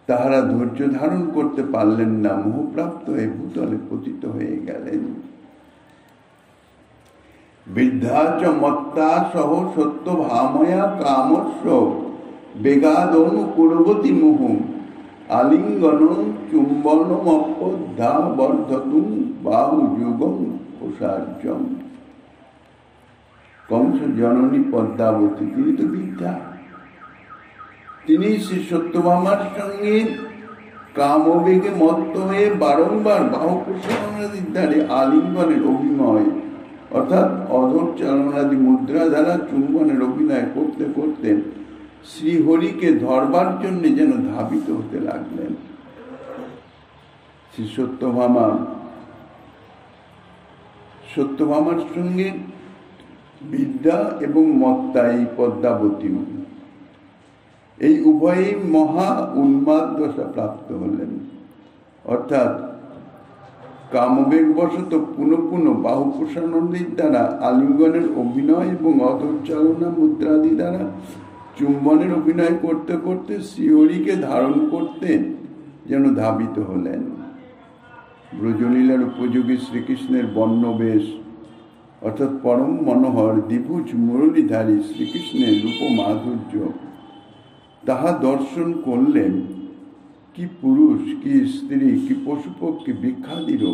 তাহারা ধৈর্য ধারণ করতে পারলেন না, মোহপ্রাপ্ত হয়ে ভূতলে পতিত হয়ে গেলেন। বৃদ্ধা চ মত্তা সহ সত্য ভাময়া কামস্য বেগাদনু কুর্বতী মোহ আলিঙ্গন চুম্বনমপদ্ধা বর্ধতুং বাহু যুগম প্রসার্যম। কংস জননী পদ্মাবতী, তিনি তো বৃদ্ধা, তিনি শ্রী সত্যভামার সঙ্গে কামবেগে মত্ত হয়ে বারংবার বাহু প্রসারণাদির দ্বারে আলিঙ্গনের অভিনয় অর্থাৎ অধর চালনাদি মুদ্রা দ্বারা চুম্বনের অভিনয় করতে করতে শ্রীহরিকে ধরবার জন্য যেন ধাবিত হতে লাগলেন। শ্রী সত্যভামার সঙ্গে বিদ্যা এবং মত্তা এই পদ্মাবতী, এই উভয়ই মহা উন্মাদ দশা প্রাপ্ত হলেন। অর্থাৎ কামবেগ বশত পুনঃ পুনঃ বাহু প্রসারণের দ্বারা আলিঙ্গনের অভিনয় এবং অধরচালনা মুদ্রাদি দ্বারা চুম্বনের অভিনয় করতে করতে শ্রীহরিকে ধারণ করতে যেন ধাবিত হলেন। ব্রজলীলার উপযোগী শ্রীকৃষ্ণের বর্ণবেশ অর্থাৎ পরম মনোহর দ্বিভুজ মুরলীধারী শ্রীকৃষ্ণের রূপ মাধুর্য তাহা দর্শন করলেন কি পুরুষ, কি স্ত্রী, কি পশুপক্ষী বৃক্ষাদিরও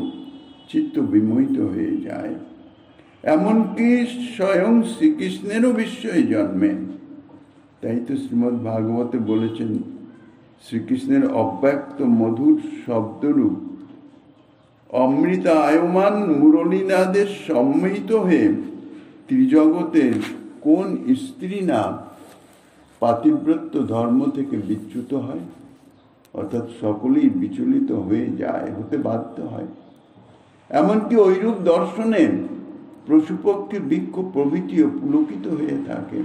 চিত্ত বিমোহিত হয়ে যায়। এমনকি স্বয়ং শ্রীকৃষ্ণেরও বিস্ময় জন্মে। তাই তো শ্রীমদ্ ভাগবতে বলেছেন, শ্রীকৃষ্ণের অব্যক্ত মধুর শব্দরূপ অমৃত আয়মান মুরলীনাদের সম্মিলিত হয়ে ত্রিজগতের কোন স্ত্রী না পাতিব্রত্য ধর্ম থেকে বিচ্যুত হয়, অর্থাৎ সকলেই বিচলিত হয়ে যায়, হতে বাধ্য হয়। এমনকি ঐরূপ দর্শনে পশুপক্ষী বৃক্ষ প্রভৃতিও পুলকিত হয়ে থাকে।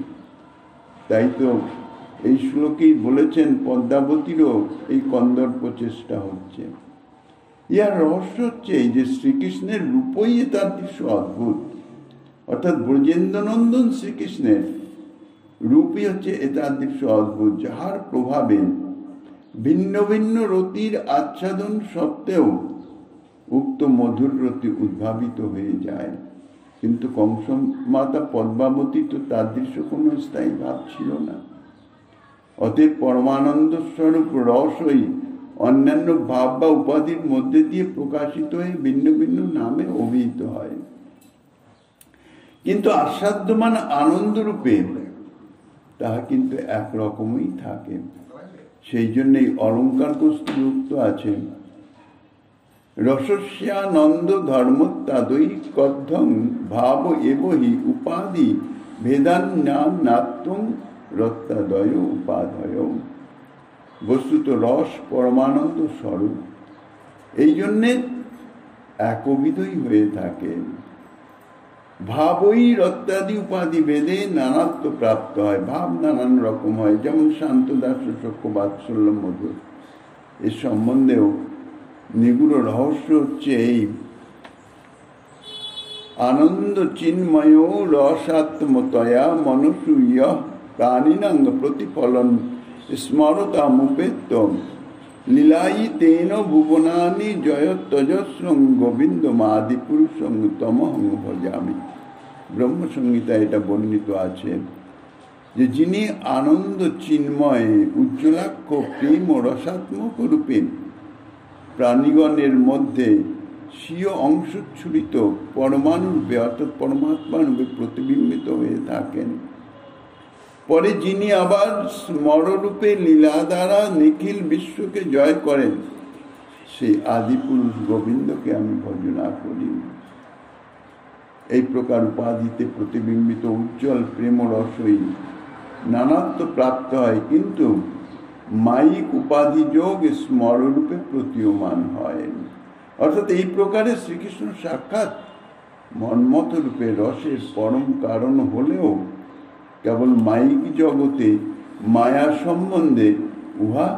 তাই তো এই শ্লোকেই বলেছেন পদ্মাবতীরও এই কন্দর্প চেষ্টা হচ্ছে। ইয়ার রহস্য হচ্ছে এই যে শ্রীকৃষ্ণের রূপই তার দৃশ্য অদ্ভুত, অর্থাৎ ব্রজেন্দ্রনন্দন শ্রীকৃষ্ণের রূপই হচ্ছে এটার দৃশ্য অদ্ভুত, যাহার প্রভাবে ভিন্ন ভিন্ন রতির আচ্ছাদন সত্ত্বেও উক্ত মধুর রতি উদ্ভাবিত হয়ে যায়। কিন্তু কংস মাতা পদ্মাবতী তো তার দৃশ্য কোনো স্থায়ী ভাব ছিল না। অতএব পরমানন্দ স্বরূপ রসই অন্যান্য ভাব বা উপাধির মধ্যে দিয়ে প্রকাশিত হয়ে ভিন্ন ভিন্ন নামে অভিহিত হয়, কিন্তু আস্বাদ্যমান আনন্দ রূপে তাহা কিন্তু একরকমই থাকে। সেই জন্যই অলঙ্কার যুক্ত আছে, রসস্যানন্দ ধর্মোত্তাদৈ কদ্ধং ভাব এবহি উপাধি ভেদান্যাত্মং রত্তাদয় উপাধয়। বস্তুত রস পরমানন্দ স্বরূপ, এই জন্যে একবিধই হয়ে থাকে। ভাবই রত্তাদি উপাধি ভেদে নানাত্ব প্রাপ্ত হয়, ভাব নানান রকম হয়। যেমন শান্তদাস সক্ষ বাৎসল্য মধুর, এর সম্বন্ধেও নিগুড় রহস্য হচ্ছে এই আনন্দ চিন্ময় রসাত্মতয়া মনসূয় প্রাণিনাঙ্গ প্রতিফলন স্মরতামুপেত্য লীলাই তেন ভুবনানি জয়ত্তজস্রং গোবিন্দমাদি পুরুষং তমহং ভজামি। ব্রহ্মসংহিতা এটা বর্ণিত আছে যে যিনি আনন্দ চিন্ময় উজ্জ্বলাক্ষ প্রেম ও রসাত্মক রূপে প্রাণীগণের মধ্যে স্বীয় অংশচ্ছুরিত পরমাণুরূপে অর্থাৎ পরমাত্মা রূপে প্রতিবিম্বিত হয়ে থাকেন, পরে যিনি আবার স্মররূপে লীলা দ্বারা নিখিল বিশ্বকে জয় করেন, সেই আদিপুরুষ গোবিন্দকে আমি ভজনা করি। এই প্রকার উপাধিতে প্রতিবিম্বিত উজ্জ্বল প্রেম রসই নানাত্ব প্রাপ্ত হয়, কিন্তু মায়িক উপাধি যোগ স্মররূপে প্রতীয়মান হয়। অর্থাৎ এই প্রকারে শ্রীকৃষ্ণ সাক্ষাৎ মন্মথ রূপে রসের পরম কারণ হলেও কেবল মায়িক জগতে মায়া সম্বন্ধে উহা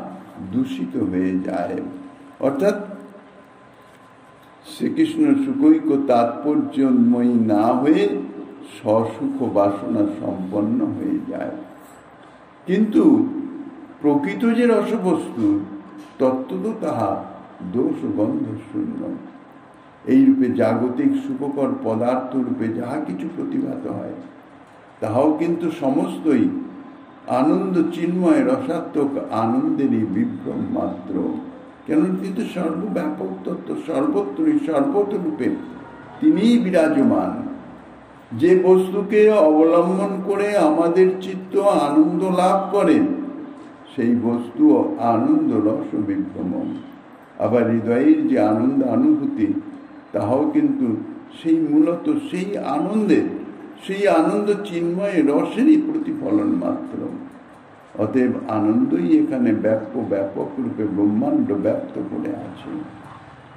দূষিত হয়ে যায়। অর্থাৎ শ্রীকৃষ্ণ সুখৈক তাৎপর্যময়ী না হয়ে স্বসুখ বাসনা সম্পন্ন হয়ে যায়। কিন্তু প্রকৃত যে রসবস্তু তত্ত্বত তাহা দোষ গন্ধ শূন্য। এইরূপে জাগতিক সুখকর পদার্থ রূপে যাহা কিছু প্রতিভাত হয় তাহাও কিন্তু সমস্তই আনন্দ চিন্ময় রসাত্মক আনন্দেরই বিভ্রম মাত্র। কেন? কিন্তু সর্বব্যাপক তত্ত্ব, সর্বত্রই সর্বতরূপে তিনিই বিরাজমান। যে বস্তুকে অবলম্বন করে আমাদের চিত্ত আনন্দ লাভ করে সেই বস্তু আনন্দ রস বিভ্রম। আবার হৃদয়ের যে আনন্দ অনুভূতি তাহাও কিন্তু সেই মূলত সেই আনন্দের, সেই আনন্দ চিন্ময় রসেরই প্রতিফলন মাত্র। অতএব আনন্দই এখানে ব্যাপক রূপে ব্রহ্মাণ্ড ব্যক্ত করে আছে।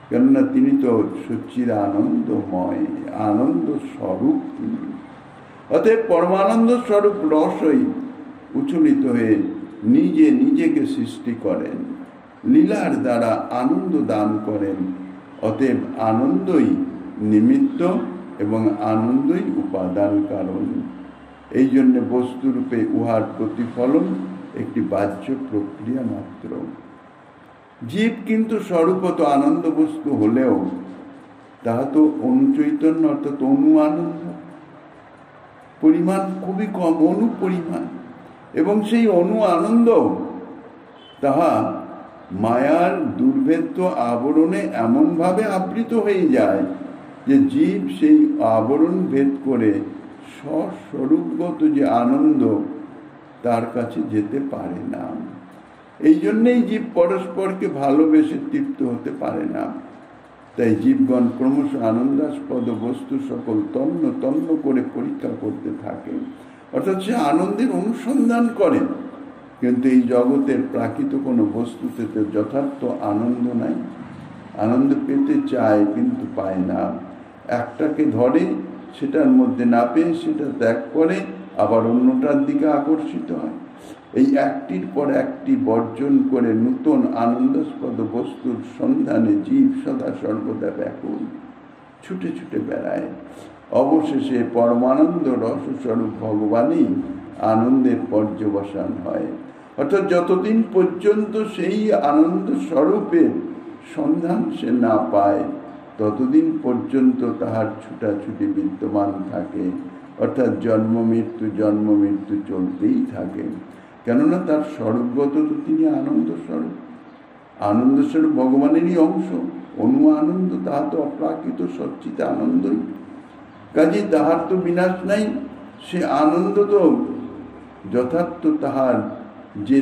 কেননা তিনি তো সচ্চির আনন্দময়, আনন্দ স্বরূপ তিনি। অতএব পরমানন্দ স্বরূপ রসই উচ্ছলিত হয়ে নিজে নিজেকে সৃষ্টি করেন, লীলার দ্বারা আনন্দ দান করেন। অতএব আনন্দই নিমিত্ত এবং আনন্দই উপাদান কারণ। এই জন্য বস্তুরূপে উহার প্রতিফলন একটি বাহ্য প্রক্রিয়া মাত্র। জীব কিন্তু স্বরূপত আনন্দ বস্তু হলেও তাহা তো অনুচৈতন্য, অর্থাৎ অনু আনন্দ, পরিমাণ খুবই কম, অনু পরিমাণ। এবং সেই অনু আনন্দ তাহা মায়ার দুর্ভেদ্য আবরণে এমনভাবে আবৃত হয়ে যায় যে জীব সেই আবরণ ভেদ করে স্বস্বরূপগত যে আনন্দ তার কাছে যেতে পারে না। এই জন্যেই জীব পরস্পরকে ভালোবেসে তৃপ্ত হতে পারে না। তাই জীবগণ ক্রমশ আনন্দাস্পদ বস্তু সকল তন্ন তন্ন করে পরীক্ষা করতে থাকে, অর্থাৎ সে আনন্দের অনুসন্ধান করে। কিন্তু এই জগতের প্রাকৃত কোনো বস্তুতে তো যথার্থ আনন্দ নাই। আনন্দ পেতে চায় কিন্তু পায় না। একটাকে ধরে, সেটার মধ্যে না পেয়ে সেটা ত্যাগ করে, আবার অন্যটার দিকে আকর্ষিত হয়। এই একটির পর একটি বর্জন করে নূতন আনন্দাস্পদ বস্তুর সন্ধানে জীব সদা সর্বদা ব্যাকুল, ছুটে ছুটে বেড়ায়। অবশেষে পরমানন্দ রসস্বরূপ ভগবানই আনন্দের পর্যবসান হয়। অর্থাৎ যতদিন পর্যন্ত সেই আনন্দ স্বরূপের সন্ধান সে না পায় ততদিন পর্যন্ত তাহার ছুটাছুটি বিদ্যমান থাকে। অর্থাৎ জন্ম মৃত্যু চলতেই থাকে। কেননা তার স্বরূপগত তো তিনি আনন্দ স্বরূপ। আনন্দ স্বরূপ ভগবানেরই অংশ। অনু আনন্দ তাহা তো অপ্রাকৃত সচ্চিত আনন্দই। কাজে তাহার তো বিনাশ নাই। সে আনন্দ তো যথার্থ তাহার যে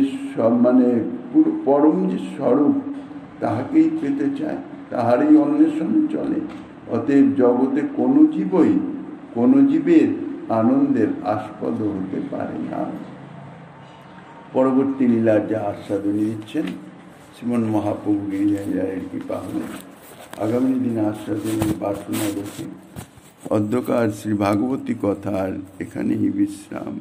পরম যে স্বরূপ তাহাকেই পেতে চায়, তাহারই অন্বেষণ চলে। অতএব জগতে কোনো জীবের আনন্দের আস্পদ হতে পারে না। পরবর্তী লীলার যে আস্বাদনী দিচ্ছেন শ্রীমন মহাপ্রভু গিরিজার কৃপা হলে আগামী দিনে আস্বাদনী বাসনা বসে অধ্যকার শ্রী ভাগবতী কথার এখানেই বিশ্রাম।